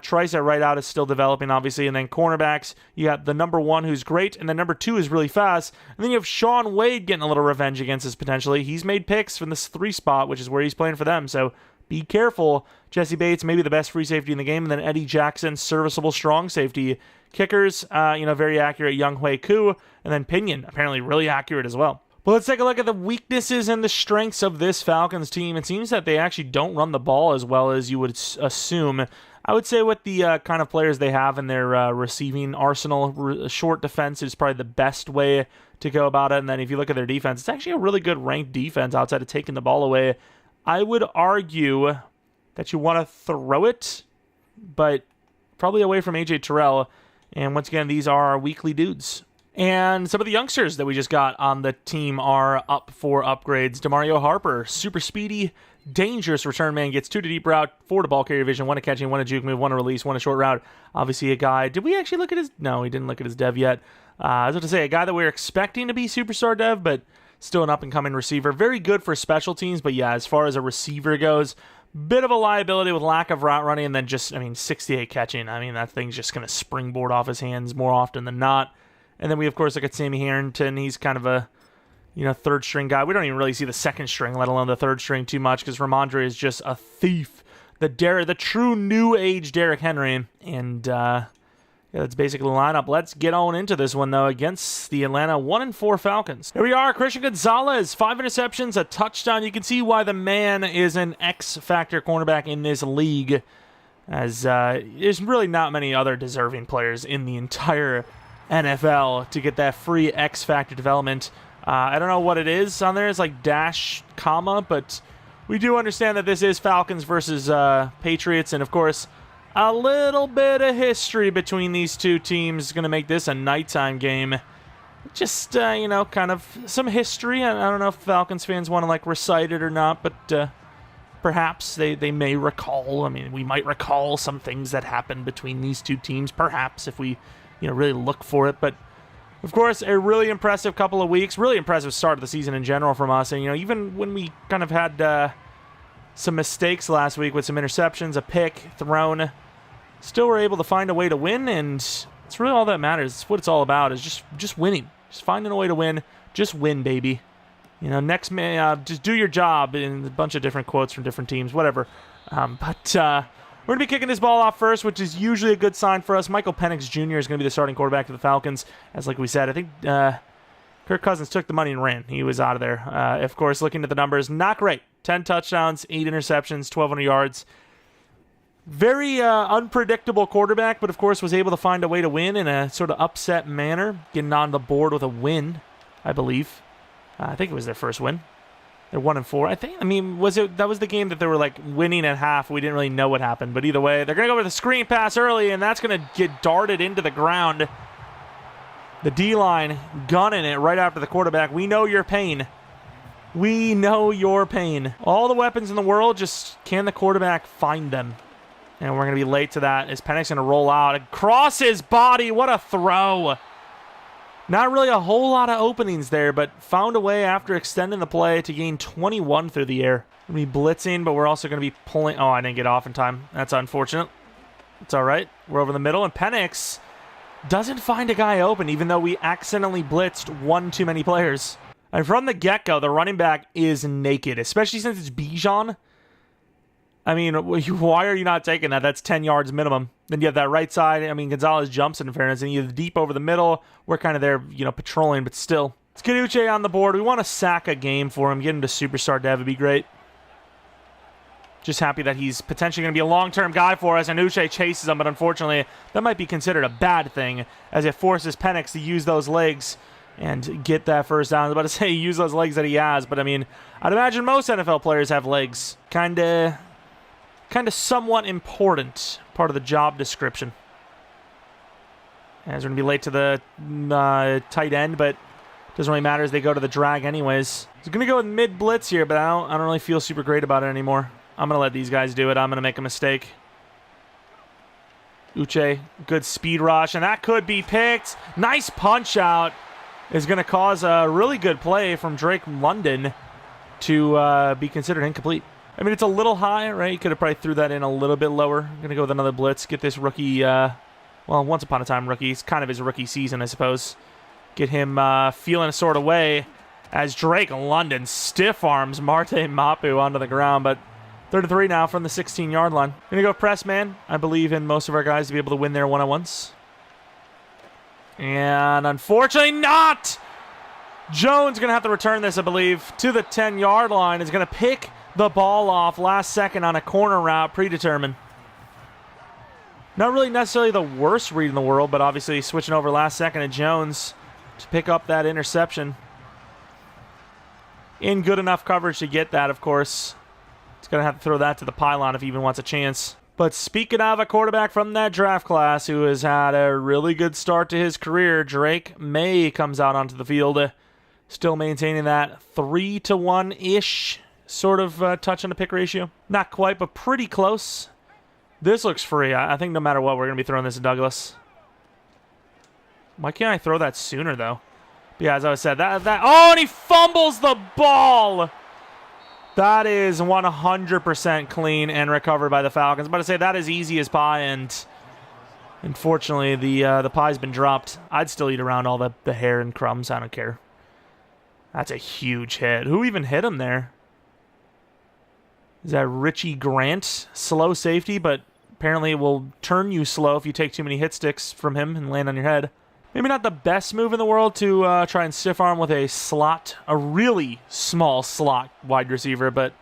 Trice at right out is still developing, obviously. And then cornerbacks, you got the number 1 who's great, and then number 2 is really fast. And then you have Sean Wade getting a little revenge against us potentially. He's made picks from this 3 spot, which is where he's playing for them. So be careful. Jesse Bates, maybe the best free safety in the game. And then Eddie Jackson, serviceable strong safety. Kickers, very accurate. Young Hui Koo. And then Pinion, apparently really accurate as well. Well, let's take a look at the weaknesses and the strengths of this Falcons team. It seems that they actually don't run the ball as well as you would assume. I would say with the kind of players they have in their receiving arsenal, short defense is probably the best way to go about it. And then if you look at their defense, it's actually a really good ranked defense outside of taking the ball away. I would argue that you want to throw it, but probably away from A.J. Terrell. And once again, these are our weekly dudes. And some of the youngsters that we just got on the team are up for upgrades. Demario Harper, super speedy, dangerous return man, gets 2 to deep route, 4 to ball carrier vision, 1 to catching, 1 to juke move, 1 to release, 1 to short route. Obviously a guy, did we actually look at his, no, we didn't look at his dev yet. I was about to say, a guy that we're expecting to be superstar dev, but still an up-and-coming receiver. Very good for special teams, but yeah, as far as a receiver goes, bit of a liability with lack of route running, and then just, 68 catching. That thing's just going to springboard off his hands more often than not. And then we, of course, look at Sammy Harrington. He's kind of a, third-string guy. We don't even really see the second string, let alone the third string too much, because Ramondre is just a thief. The true new age Derrick Henry. And, that's basically the lineup. Let's get on into this one, though, against the Atlanta 1-4 Falcons. Here we are, Christian Gonzalez, 5 interceptions, a touchdown. You can see why the man is an X-factor cornerback in this league, as there's really not many other deserving players in the entire NFL to get that free X-Factor development. I don't know what it is on there. It's like dash, comma, but we do understand that this is Falcons versus Patriots, and of course, a little bit of history between these two teams is going to make this a nighttime game. Just, kind of some history. I don't know if Falcons fans want to, recite it or not, but perhaps they may recall. We might recall some things that happened between these two teams, perhaps, if we really look for it. But of course, a really impressive couple of weeks, really impressive start of the season in general from us. And even when we kind of had some mistakes last week with some interceptions, a pick thrown, still were able to find a way to win. And it's really all that matters. It's what it's all about, is just winning, just finding a way to win. Just win, baby. Next man, just do your job. In a bunch of different quotes from different teams, whatever. We're going to be kicking this ball off first, which is usually a good sign for us. Michael Penix Jr. is going to be the starting quarterback for the Falcons. As we said, I think Kirk Cousins took the money and ran. He was out of there. Of course, looking at the numbers, not great. 10 touchdowns, 8 interceptions, 1,200 yards. Very unpredictable quarterback, but of course was able to find a way to win in a sort of upset manner, getting on the board with a win, I believe. I think it was their first win. They're 1-4. That was the game that they were winning at half. We didn't really know what happened, but either way, they're going to go with a screen pass early, and that's going to get darted into the ground. The D-line gunning it right after the quarterback. We know your pain. We know your pain. All the weapons in the world, just can the quarterback find them? And we're going to be late to that. Is Penix going to roll out across his body? What a throw. Not really a whole lot of openings there, but found a way after extending the play to gain 21 through the air. We're going to be blitzing, but we're also going to be pulling. Oh, I didn't get off in time. That's unfortunate. It's all right. We're over the middle, and Penix doesn't find a guy open, even though we accidentally blitzed one too many players. And from the get-go, the running back is naked, especially since it's Bijan. Why are you not taking that? That's 10 yards minimum. Then you have that right side. Gonzalez jumps in fairness, and you have deep over the middle. We're kind of there, patrolling, but still. Let's get Uche on the board. We want to sack a game for him. Get him to superstar dev would be great. Just happy that he's potentially going to be a long-term guy for us, and Uche chases him, but unfortunately, that might be considered a bad thing, as it forces Penix to use those legs and get that first down. I was about to say use those legs that he has, but I mean, I'd imagine most NFL players have legs. Kind of somewhat important part of the job description. As we're going to be late to the tight end, but doesn't really matter as they go to the drag anyways. He's going to go with mid-blitz here, but I don't really feel super great about it anymore. I'm going to let these guys do it. I'm going to make a mistake. Uche, good speed rush, and that could be picked. Nice punch out is going to cause a really good play from Drake London to be considered incomplete. I mean, it's a little high, right? You could have probably threw that in a little bit lower. I'm going to go with another blitz. Get this rookie, well, once upon a time rookie. It's kind of his rookie season, I suppose. Get him feeling a sort of way as Drake London stiff arms Marte Mapu onto the ground, but 3-3 now from the 16-yard line. Gonna go press man. I believe in most of our guys to be able to win their one-on-ones. And unfortunately not! Jones gonna have to return this, I believe, to the 10-yard line. Is gonna pick the ball off last second on a corner route, predetermined. Not really necessarily the worst read in the world, but obviously switching over last second to Jones to pick up that interception. In good enough coverage to get that, of course. He's going to have to throw that to the pylon if he even wants a chance. But speaking of a quarterback from that draft class who has had a really good start to his career, Drake May comes out onto the field, still maintaining that 3-to-1-ish sort of touch on the pick ratio. Not quite, but pretty close. This looks free. I think no matter what, we're going to be throwing this to Douglas. Why can't I throw that sooner, though? But yeah, as I said, oh, and he fumbles the ball! That is 100% clean and recovered by the Falcons. I'm about to say that is easy as pie, and unfortunately the pie's been dropped. I'd still eat around all the hair and crumbs. I don't care. That's a huge hit. Who even hit him there? Is that Richie Grant? Slow safety, but apparently it will turn you slow if you take too many hit sticks from him and land on your head. Maybe not the best move in the world to try and stiff arm with a really small slot wide receiver, but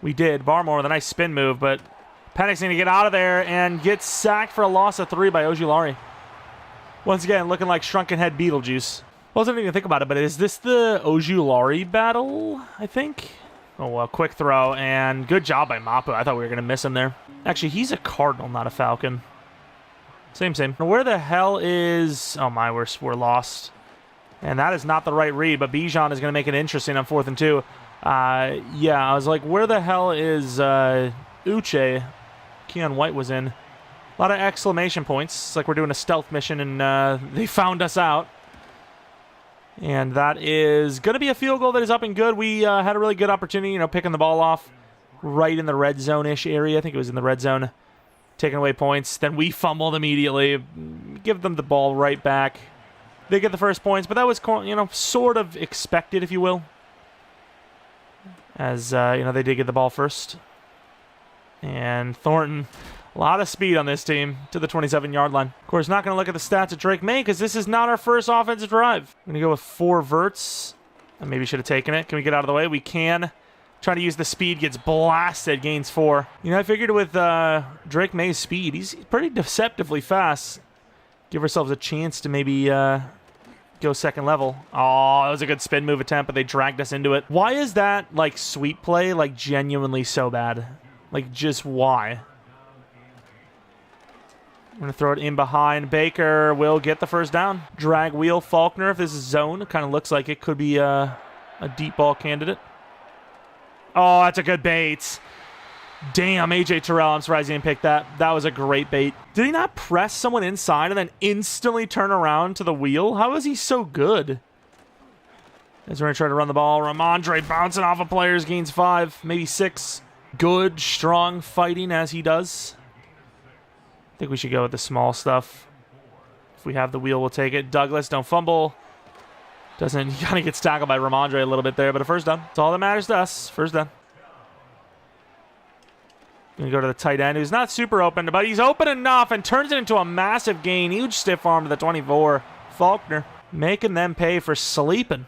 we did. Barmore with a nice spin move, but Penix going to get out of there and get sacked for a loss of 3 by Ojulari. Once again, looking like shrunken head Beetlejuice. Wasn't even think about it, but is this the Ojulari battle, I think? Oh, well, quick throw, and good job by Mapu. I thought we were going to miss him there. Actually, he's a Cardinal, not a Falcon. Same. Where the hell is... Oh, my, we're lost. And that is not the right read, but Bijan is going to make it interesting on 4th and 2. Yeah, I was like, where the hell is Uche? Keon White was in. A lot of exclamation points. It's like we're doing a stealth mission, and they found us out. And that is going to be a field goal that is up and good. We had a really good opportunity, picking the ball off right in the red zone-ish area. I think it was in the red zone. Taking away points. Then we fumbled immediately. Give them the ball right back. They get the first points, but that was, sort of expected, if you will. As, they did get the ball first. And Thornton, a lot of speed on this team to the 27-yard line. Of course, not going to look at the stats of Drake May because this is not our first offensive drive. I'm going to go with 4 verts. I maybe should have taken it. Can we get out of the way? We can. Trying to use the speed, gets blasted, gains 4. I figured with Drake May's speed, he's pretty deceptively fast. Give ourselves a chance to maybe go second level. Oh, that was a good spin move attempt, but they dragged us into it. Why is that, sweep play, genuinely so bad? Just why? I'm going to throw it in behind. Baker will get the first down. Drag wheel Faulkner, if this is zone, kind of looks like it could be a deep ball candidate. Oh, that's a good bait. Damn, AJ Terrell, I'm surprised he didn't pick that. That was a great bait. Did he not press someone inside and then instantly turn around to the wheel? How is he so good? As we're going to try to run the ball. Ramondre bouncing off of players, gains 5, maybe 6. Good, strong fighting as he does. I think we should go with the small stuff. If we have the wheel, we'll take it. Douglas, don't fumble. He kind of gets tackled by Ramondre a little bit there, but a first down. That's all that matters to us. First down. Going to go to the tight end, who's not super open, but he's open enough and turns it into a massive gain. Huge stiff arm to the 24. Faulkner making them pay for sleeping.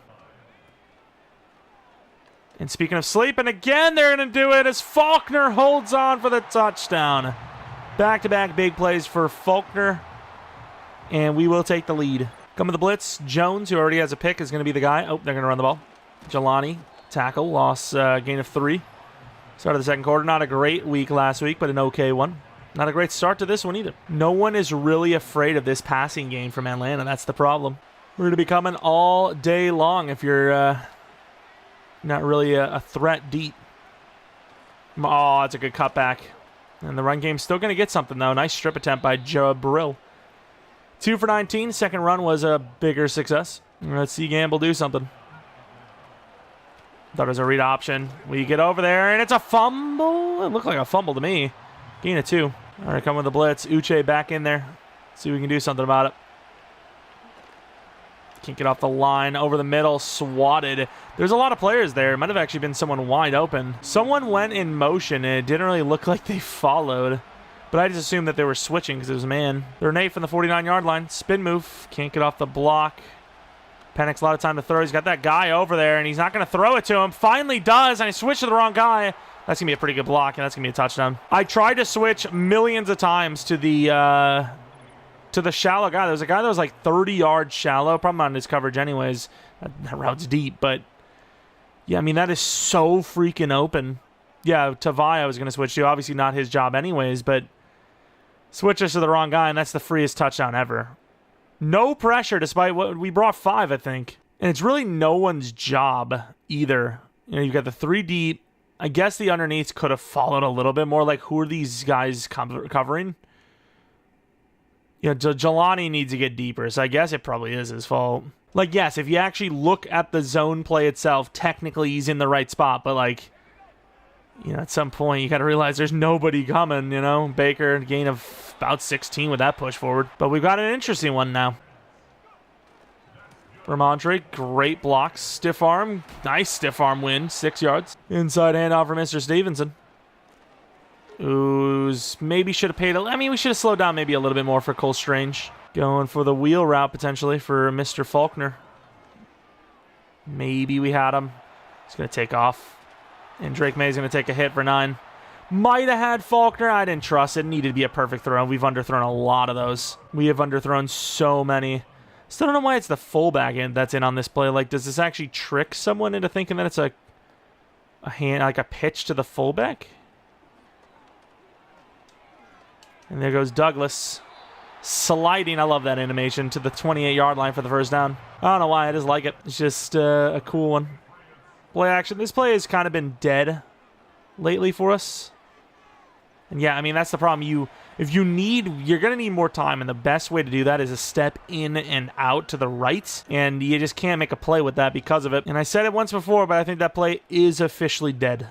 And speaking of sleeping, again, they're going to do it as Faulkner holds on for the touchdown. Back-to-back big plays for Faulkner, and we will take the lead. Come with the blitz. Jones, who already has a pick, is going to be the guy. Oh, they're going to run the ball. Jelani, tackle, loss, gain of 3. Start of the second quarter. Not a great week last week, but an okay one. Not a great start to this one either. No one is really afraid of this passing game from Atlanta. That's the problem. We're going to be coming all day long if you're not really a threat deep. Oh, that's a good cutback. And the run game's still going to get something, though. Nice strip attempt by Jabril. 2 for 19. Second run was a bigger success. Let's see Gamble do something. Thought it was a read option. We get over there, and it's a fumble. It looked like a fumble to me. Gain of 2. All right, come with the blitz. Uche back in there. See if we can do something about it. Can't get off the line. Over the middle, swatted. There's a lot of players there. It might have actually been someone wide open. Someone went in motion, and it didn't really look like they followed. But I just assumed that they were switching because it was a man. They're Nate from the 49-yard line. Spin move. Can't get off the block. Penix, a lot of time to throw. He's got that guy over there, and he's not going to throw it to him. Finally does, and he switched to the wrong guy. That's going to be a pretty good block, and that's going to be a touchdown. I tried to switch millions of times to the shallow guy. There was a guy that was like 30 yards shallow. Probably on his coverage anyways. That route's deep, but yeah, I mean, that is so freaking open. Yeah, Tavai I was going to switch to. Obviously not his job anyways, but switches to the wrong guy, and that's the freest touchdown ever. No pressure despite what we brought 5, I think. And it's really no one's job either. You know, you've got the 3 deep. I guess the underneath could have followed a little bit more. Like, who are these guys covering? You know, Jelani needs to get deeper, so I guess it probably is his fault. Like, yes, if you actually look at the zone play itself, technically he's in the right spot, but, like, you know, at some point you got to realize there's nobody coming, you know? Baker, gain of about 16 with that push forward. But we've got an interesting one now. Ramondre, great blocks. Stiff arm, nice stiff arm win, 6 yards. Inside handoff for Mr. Stevenson. Who's maybe should have paid we should have slowed down maybe a little bit more for Cole Strange. Going for the wheel route potentially for Mr. Faulkner. Maybe we had him. He's going to take off. And Drake May's going to take a hit for 9. Might have had Faulkner. I didn't trust it. Needed to be a perfect throw. We've underthrown a lot of those. We have underthrown so many. Still don't know why it's the fullback that's in on this play. Like, does this actually trick someone into thinking that it's a hand, like a pitch to the fullback? And there goes Douglas. Sliding, I love that animation, to the 28-yard line for the first down. I don't know why, I just like it. It's just a cool one. Play action. This play has kind of been dead lately for us. And yeah, I mean, that's the problem. You're going to need more time, and the best way to do that is a step in and out to the right, and you just can't make a play with that because of it. And I said it once before, but I think that play is officially dead.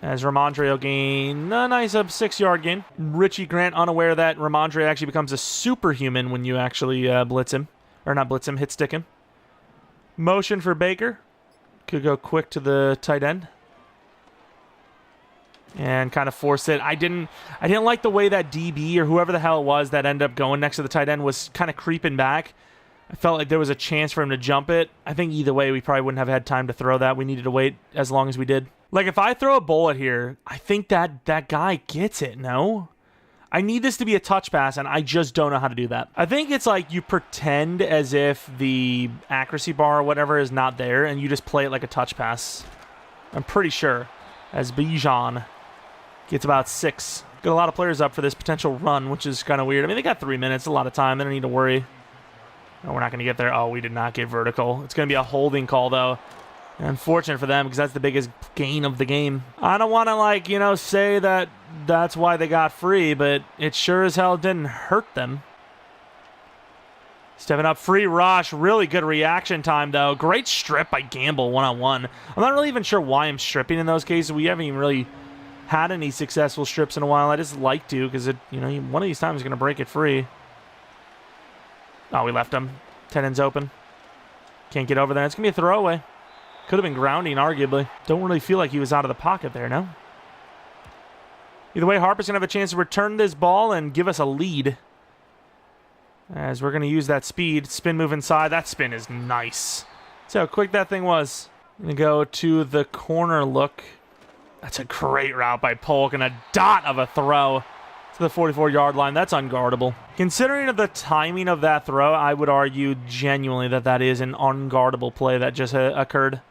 As Ramondre will gain a nice 6-yard gain. Richie Grant unaware that Ramondre actually becomes a superhuman when you actually blitz him. Or not blitz him, hit stick him. Motion for Baker. Could go quick to the tight end. And kind of force it. I didn't like the way that DB or whoever the hell it was that ended up going next to the tight end was kind of creeping back. I felt like there was a chance for him to jump it. I think either way, we probably wouldn't have had time to throw that. We needed to wait as long as we did. Like, if I throw a bullet here, I think that guy gets it, no? I need this to be a touch pass, and I just don't know how to do that. I think it's like you pretend as if the accuracy bar or whatever is not there, and you just play it like a touch pass. I'm pretty sure. As Bijan gets about 6. Got a lot of players up for this potential run, which is kind of weird. I mean, they got 3 minutes, a lot of time. They don't need to worry. No, we're not going to get there. Oh, we did not get vertical. It's going to be a holding call, though. Unfortunate for them because that's the biggest gain of the game. I don't want to, say that that's why they got free, but it sure as hell didn't hurt them. Stepping up, free rush. Really good reaction time, though. Great strip by Gamble one-on-one. I'm not really even sure why I'm stripping in those cases. We haven't even really had any successful strips in a while. I just like to because, one of these times is going to break it free. Oh, we left him. Tight end's open. Can't get over there. It's going to be a throwaway. Could have been grounding, arguably. Don't really feel like he was out of the pocket there, no? Either way, Harper's going to have a chance to return this ball and give us a lead. As we're going to use that speed. Spin move inside. That spin is nice. See how quick that thing was. Gonna go to the corner look. That's a great route by Polk and a dot of a throw to the 44-yard line. That's unguardable. Considering the timing of that throw, I would argue genuinely that that is an unguardable play that just occurred.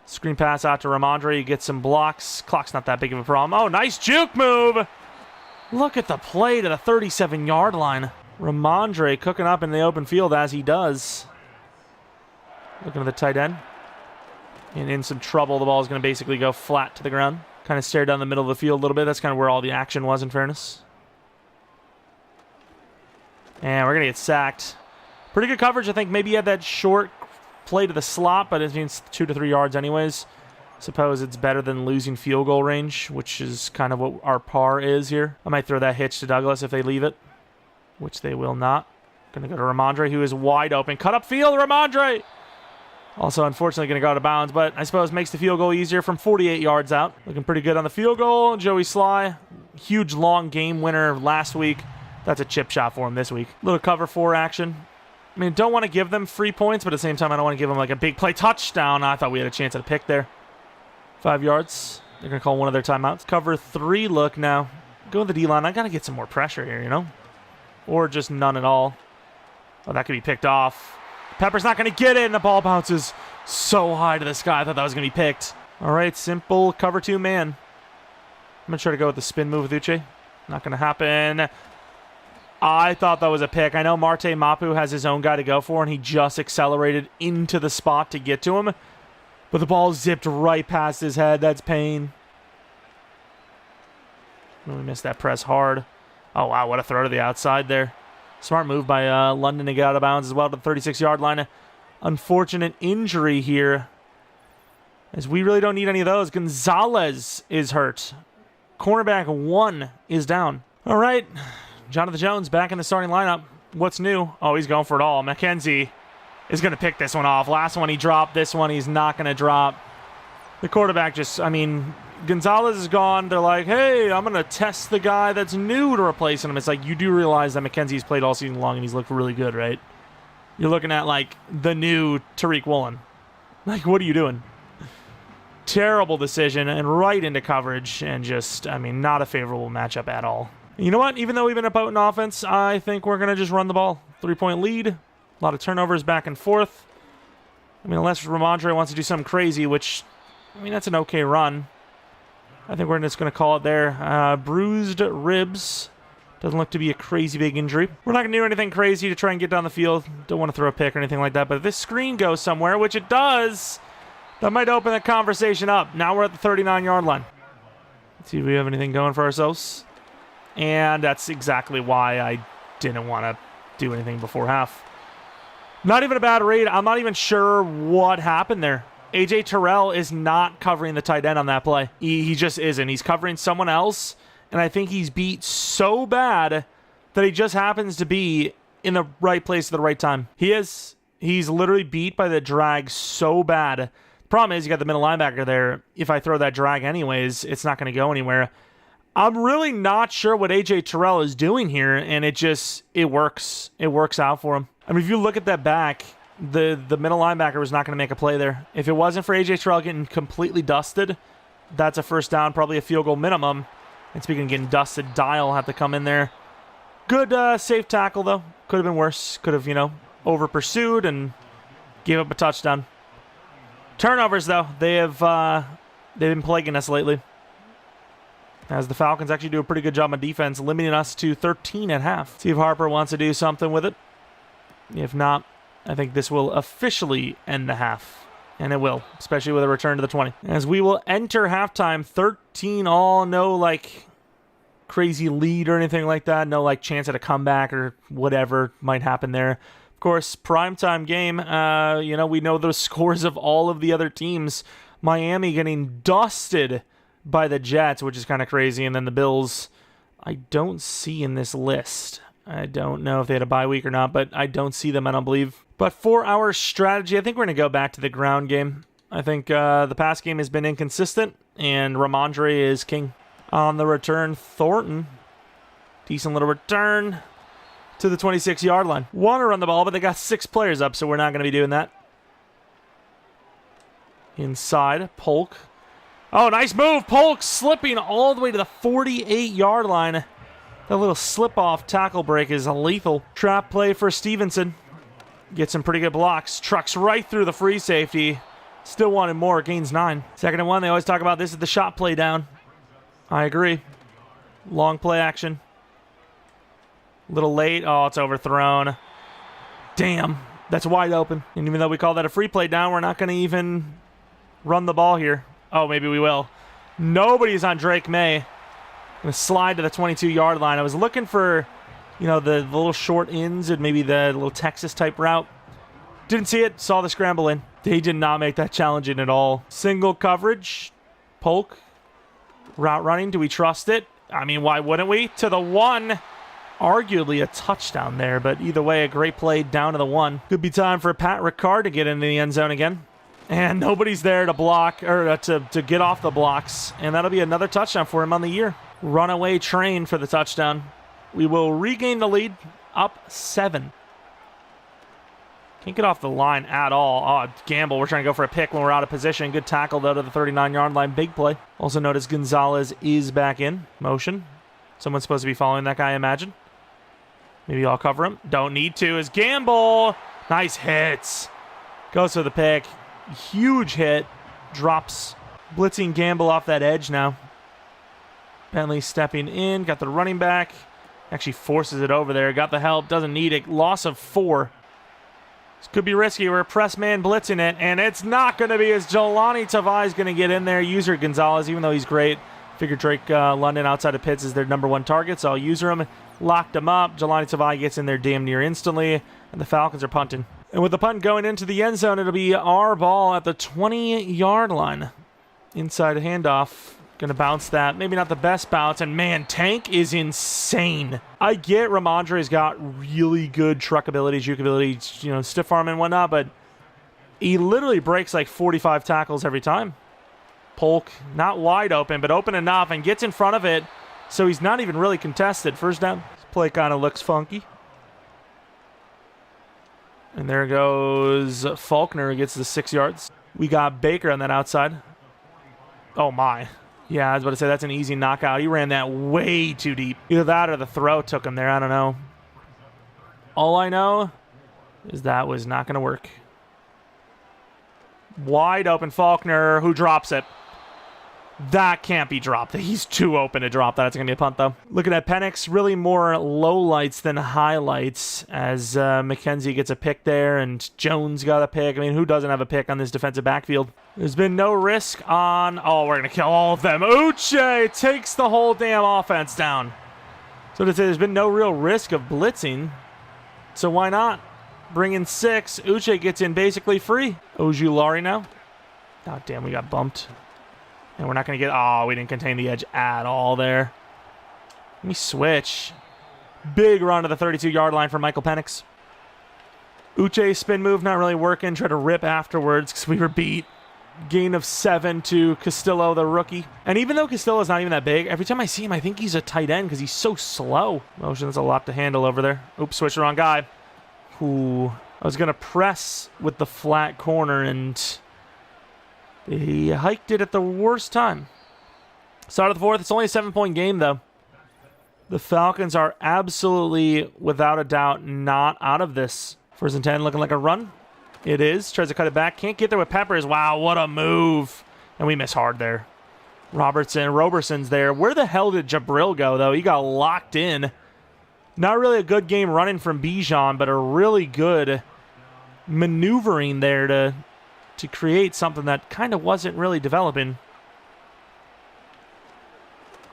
Screen pass out to Ramondre. You get some blocks. Clock's not that big of a problem. Oh, nice juke move. Look at the play to the 37-yard line. Ramondre cooking up in the open field as he does. Looking at the tight end. And in some trouble, the ball is going to basically go flat to the ground. Kind of stare down the middle of the field a little bit. That's kind of where all the action was, in fairness. And we're going to get sacked. Pretty good coverage. I think maybe he had that short play to the slot, but it means 2 to 3 yards anyways. Suppose it's better than losing field goal range, which is kind of what our par is here. I might throw that hitch to Douglas if they leave it, which they will not. Going to go to Ramondre, who is wide open. Cut up field, Ramondre! Also, unfortunately, going to go out of bounds, but I suppose makes the field goal easier from 48 yards out. Looking pretty good on the field goal. Joey Sly, huge long game winner last week. That's a chip shot for him this week. Little cover 4 action. I mean, don't want to give them free points, but at the same time, I don't want to give them like a big play touchdown. I thought we had a chance at a pick there. 5 yards. They're going to call one of their timeouts. Cover 3 look now. Go with the D-line. I got to get some more pressure here, you know? Or just none at all. Oh, that could be picked off. Pepper's not going to get it, and the ball bounces so high to the sky. I thought that was going to be picked. All right, simple cover 2 man. I'm going to try to go with the spin move with Uche. Not going to happen. I thought that was a pick. I know Marte Mapu has his own guy to go for, and he just accelerated into the spot to get to him. But the ball zipped right past his head. That's pain. Really missed that press hard. Oh, wow, what a throw to the outside there. Smart move by London to get out of bounds as well to the 36-yard line. Unfortunate injury here, as we really don't need any of those. Gonzalez is hurt. Cornerback 1 is down. All right, Jonathan Jones back in the starting lineup. What's new? Oh, he's going for it all. McKenzie is going to pick this one off. Last one he dropped. This one he's not going to drop. The quarterback just, I mean, Gonzalez is gone. They're like, hey, I'm going to test the guy that's new to replace him. It's like, you do realize that McKenzie's played all season long and he's looked really good, right? You're looking at, like, the new Tariq Woolen. Like, what are you doing? Terrible decision and right into coverage and just, I mean, not a favorable matchup at all. You know what? Even though we've been a potent offense, I think we're going to just run the ball. 3-point lead. A lot of turnovers back and forth. I mean, unless Ramondre wants to do something crazy, which, I mean, that's an okay run. I think we're just going to call it there. Bruised ribs. Doesn't look to be a crazy big injury. We're not going to do anything crazy to try and get down the field. Don't want to throw a pick or anything like that. But if this screen goes somewhere, which it does, that might open the conversation up. Now we're at the 39-yard line. Let's see if we have anything going for ourselves. And that's exactly why I didn't want to do anything before half. Not even a bad read. I'm not even sure what happened there. AJ Terrell is not covering the tight end on that play. He just isn't. He's covering someone else, and I think he's beat so bad that he just happens to be in the right place at the right time. He is. He's literally beat by the drag so bad. Problem is, you got the middle linebacker there. If I throw that drag anyways, it's not going to go anywhere. I'm really not sure what AJ Terrell is doing here, and it works. It works out for him. I mean, if you look at that back, the middle linebacker was not going to make a play there. If it wasn't for AJ Terrell getting completely dusted, that's a first down, probably a field goal minimum. And speaking of getting dusted, Dial had to come in there. Good safe tackle, though. Could have been worse. Could have, over-pursued and gave up a touchdown. Turnovers, though. They've been plaguing us lately, as the Falcons actually do a pretty good job on defense, limiting us to 13 at half. See if Harper wants to do something with it. If not, I think this will officially end the half. And it will, especially with a return to the 20. As we will enter halftime, 13-all, no, crazy lead or anything like that. No, chance at a comeback or whatever might happen there. Of course, primetime game, we know the scores of all of the other teams. Miami getting dusted by the Jets, which is kind of crazy. And then the Bills, I don't see in this list. I don't know if they had a bye week or not, but I don't see them, I don't believe. But for our strategy, I think we're going to go back to the ground game. I think the pass game has been inconsistent, and Ramondre is king. On the return, Thornton. Decent little return to the 26-yard line. Want to run the ball, but they got 6 players up, so we're not going to be doing that. Inside, Polk. Oh, nice move. Polk slipping all the way to the 48-yard line. That little slip-off tackle break is lethal. Trap play for Stevenson. Gets some pretty good blocks. Trucks right through the free safety. Still wanted more. Gains 9. 2nd and 1. They always talk about this is the shot play down. I agree. Long play action. Little late. Oh, it's overthrown. Damn. That's wide open. And even though we call that a free play down, we're not going to even run the ball here. Oh, maybe we will. Nobody's on Drake May. Going to slide to the 22-yard line. I was looking for, the little short ins and maybe the little Texas-type route. Didn't see it. Saw the scramble in. They did not make that challenging at all. Single coverage. Polk. Route running. Do we trust it? I mean, why wouldn't we? To the 1. Arguably a touchdown there, but either way, a great play down to the 1. Could be time for Pat Ricard to get into the end zone again. And nobody's there to block, or to get off the blocks. And that'll be another touchdown for him on the year. Runaway train for the touchdown. We will regain the lead, up 7. Can't get off the line at all. Oh, gamble. We're trying to go for a pick when we're out of position. Good tackle, though, to the 39-yard line. Big play. Also notice Gonzalez is back in motion. Someone's supposed to be following that guy, I imagine. Maybe I'll cover him. Don't need to. Is Gamble. Nice hits. Goes for the pick. Huge hit. Drops. Blitzing Gamble off that edge now. Bentley stepping in. Got the running back. Actually forces it over there. Got the help. Doesn't need it. Loss of 4. This could be risky. We're a press man blitzing it. And it's not going to be as Jelani Tavai's going to get in there. User Gonzalez, even though he's great. Figured Drake London outside of Pitts is their number 1 target. So I'll user him. Locked him up. Jelani Tavai gets in there damn near instantly. And the Falcons are punting. And with the punt going into the end zone, it'll be our ball at the 20-yard line. Inside handoff. Going to bounce that. Maybe not the best bounce. And, man, Tank is insane. I get Ramondre's got really good truck ability, juke ability, stiff arm and whatnot, but he literally breaks like 45 tackles every time. Polk, not wide open, but open enough and gets in front of it, so he's not even really contested. First down. This play kind of looks funky. And there goes Faulkner, who gets the 6 yards. We got Baker on that outside. Oh, my. Yeah, I was about to say that's an easy knockout. He ran that way too deep. Either that or the throw took him there. I don't know. All I know is that was not going to work. Wide open Faulkner, who drops it. That can't be dropped. He's too open to drop that. It's going to be a punt, though. Looking at Penix, really more lowlights than highlights as McKenzie gets a pick there and Jones got a pick. I mean, who doesn't have a pick on this defensive backfield? There's been no risk on... Oh, we're going to kill all of them. Uche takes the whole damn offense down. So to say, there's been no real risk of blitzing. So why not? Bring in 6. Uche gets in basically free. Ojulari now. Oh, damn, we got bumped. And we're not going to get... Oh, we didn't contain the edge at all there. Let me switch. Big run to the 32-yard line for Michael Penix. Uche spin move not really working. Tried to rip afterwards because we were beat. Gain of 7 to Castillo, the rookie. And even though Castillo's not even that big, every time I see him, I think he's a tight end because he's so slow. Motion's a lot to handle over there. Oops, switched the wrong guy. Ooh. I was going to press with the flat corner and... He hiked it at the worst time. Start of the 4th. It's only a 7-point game, though. The Falcons are absolutely, without a doubt, not out of this. 1st and 10 looking like a run. It is. Tries to cut it back. Can't get there with Peppers. Wow, what a move. And we miss hard there. Roberson's there. Where the hell did Jabril go, though? He got locked in. Not really a good game running from Bijan, but a really good maneuvering there to create something that kind of wasn't really developing.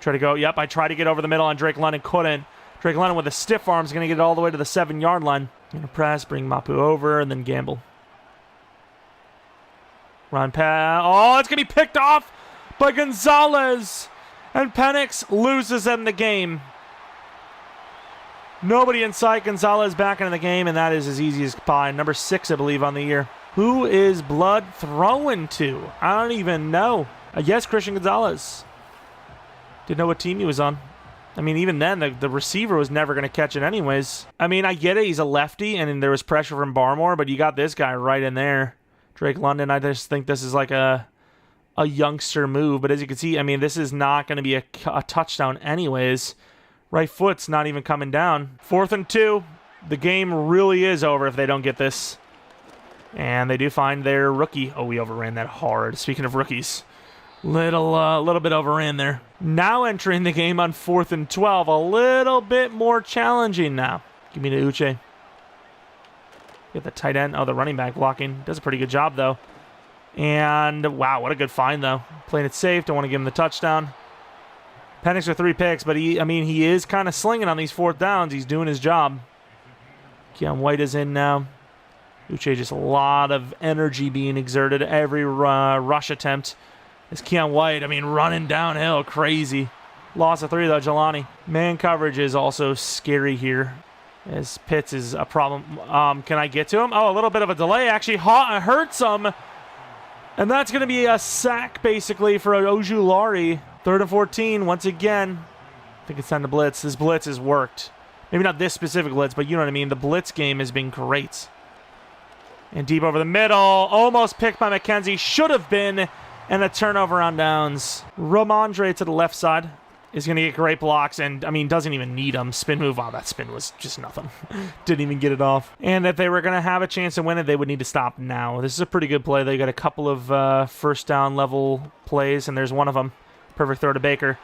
Try to go. Yep, I tried to get over the middle on Drake London. Couldn't. Drake London with a stiff arm is going to get it all the way to the 7-yard line. Going to press, bring Mapu over, and then gamble. Run pass. Oh, it's going to be picked off by Gonzalez. And Penix loses in the game. Nobody in sight. Gonzalez back into the game, and that is as easy as pie. Number 6, I believe, on the year. Who is Blood throwing to? I don't even know. I guess Christian Gonzalez. Didn't know what team he was on. I mean, even then, the receiver was never going to catch it anyways. I mean, I get it. He's a lefty, and there was pressure from Barmore, but you got this guy right in there Drake London, I just think this is like a youngster move. But as you can see, I mean, this is not going to be a touchdown anyways. Right foot's not even coming down. 4th and 2. The game really is over if they don't get this. And they do find their rookie. Oh, we overran that hard. Speaking of rookies, little bit overran there. Now entering the game on 4th and 12. A little bit more challenging now. Give me to Uche. Get the tight end. Oh, the running back blocking. Does a pretty good job, though. And, wow, what a good find, though. Playing it safe. Don't want to give him the touchdown. Penix with 3 picks, but he is kind of slinging on these 4th downs. He's doing his job. Keon White is in now. Uche, just a lot of energy being exerted. Every rush attempt is Keon White. I mean, running downhill. Crazy. Loss of 3, though, Jelani. Man coverage is also scary here, as Pitts is a problem. Can I get to him? Oh, a little bit of a delay. Actually hurts him. And that's going to be a sack, basically, for Ojulari. 3rd and 14, once again. I think it's time to blitz. This blitz has worked. Maybe not this specific blitz, but you know what I mean. The blitz game has been great. And deep over the middle. Almost picked by McKenzie. Should have been. And a turnover on downs. Ramondre to the left side is going to get great blocks. And, I mean, doesn't even need them. Spin move. Wow, that spin was just nothing. Didn't even get it off. And if they were going to have a chance to win it, they would need to stop now. This is a pretty good play. They got a couple of first down level plays. And there's one of them. Perfect throw to Baker,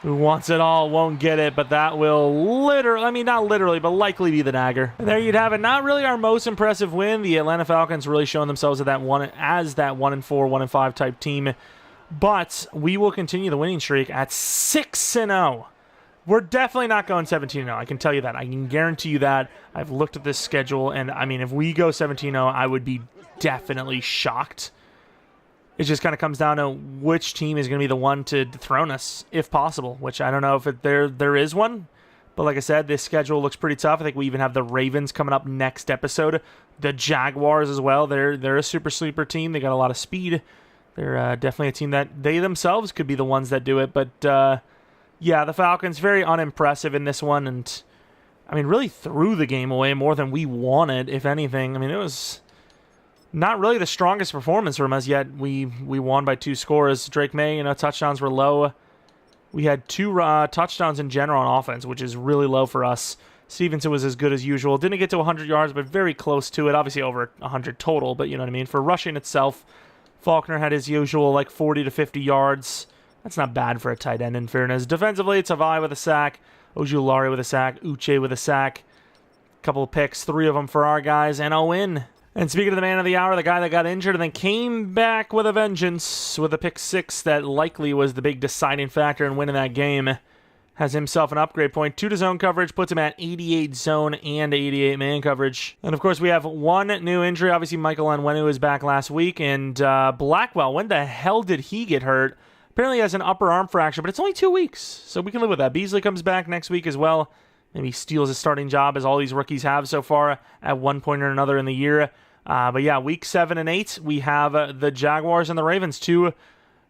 who wants it all, won't get it, but that will literally, I mean, not literally, but likely be the dagger. And there you'd have it. Not really our most impressive win. The Atlanta Falcons really showing themselves as that 1-4, 1-5 type team. But we will continue the winning streak at 6-0. We're definitely not going 17-0. I can tell you that. I can guarantee you that. I've looked at this schedule, and I mean, if we go 17-0, I would be definitely shocked. It just kind of comes down to which team is going to be the one to dethrone us, if possible, which I don't know if there is one. But like I said, this schedule looks pretty tough. I think we even have the Ravens coming up next episode. The Jaguars as well. They're a super sleeper team. They got a lot of speed. They're definitely a team that they themselves could be the ones that do it. But, yeah, the Falcons, very unimpressive in this one. And, I mean, really threw the game away more than we wanted, if anything. I mean, it was not really the strongest performance from us yet. We won by 2 scores. Drake May, touchdowns were low. We had 2 touchdowns in general on offense, which is really low for us. Stevenson was as good as usual. Didn't get to 100 yards, but very close to it. Obviously over 100 total, but you know what I mean. For rushing itself, Faulkner had his usual like 40 to 50 yards. That's not bad for a tight end, in fairness. Defensively, Tavai with a sack. Ojulari with a sack. Uche with a sack. Couple of picks, 3 of them for our guys, and a win. And speaking of the man of the hour, the guy that got injured and then came back with a vengeance with a pick 6 that likely was the big deciding factor in winning that game, has himself an upgrade point. 2 to zone coverage, puts him at 88 zone and 88 man coverage. And of course, we have 1 new injury. Obviously, Michael Onwenu was back last week, and Blackwell, when the hell did he get hurt? Apparently he has an upper arm fracture, but it's only 2 weeks, so we can live with that. Beasley comes back next week as well. Maybe steals his starting job, as all these rookies have so far at one point or another in the year. But yeah, week 7 and 8, we have the Jaguars and the Ravens, 2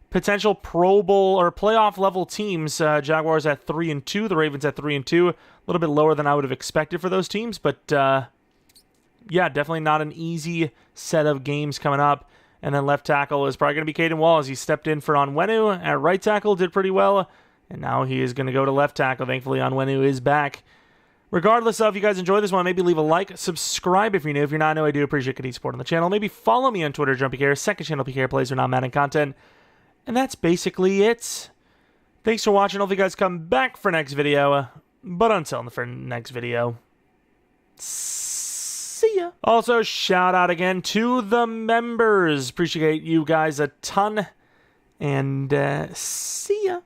potential Pro Bowl or playoff level teams. Jaguars at 3-2, the Ravens at 3-2. A little bit lower than I would have expected for those teams, but yeah, definitely not an easy set of games coming up. And then left tackle is probably going to be Caden Wallace. He stepped in for Onwenu at right tackle, did pretty well. And now he is going to go to left tackle. Thankfully, Onwenu is back. Regardless of, if you guys enjoy this one, maybe leave a like, subscribe if you're new. If you're not new, I do appreciate getting support on the channel. Maybe follow me on Twitter, JeromepkR, second channel PKR plays for non-Madden content. And that's basically it. Thanks for watching. Hope you guys come back for next video. But until the next video, see ya. Also, shout out again to the members. Appreciate you guys a ton. And see ya.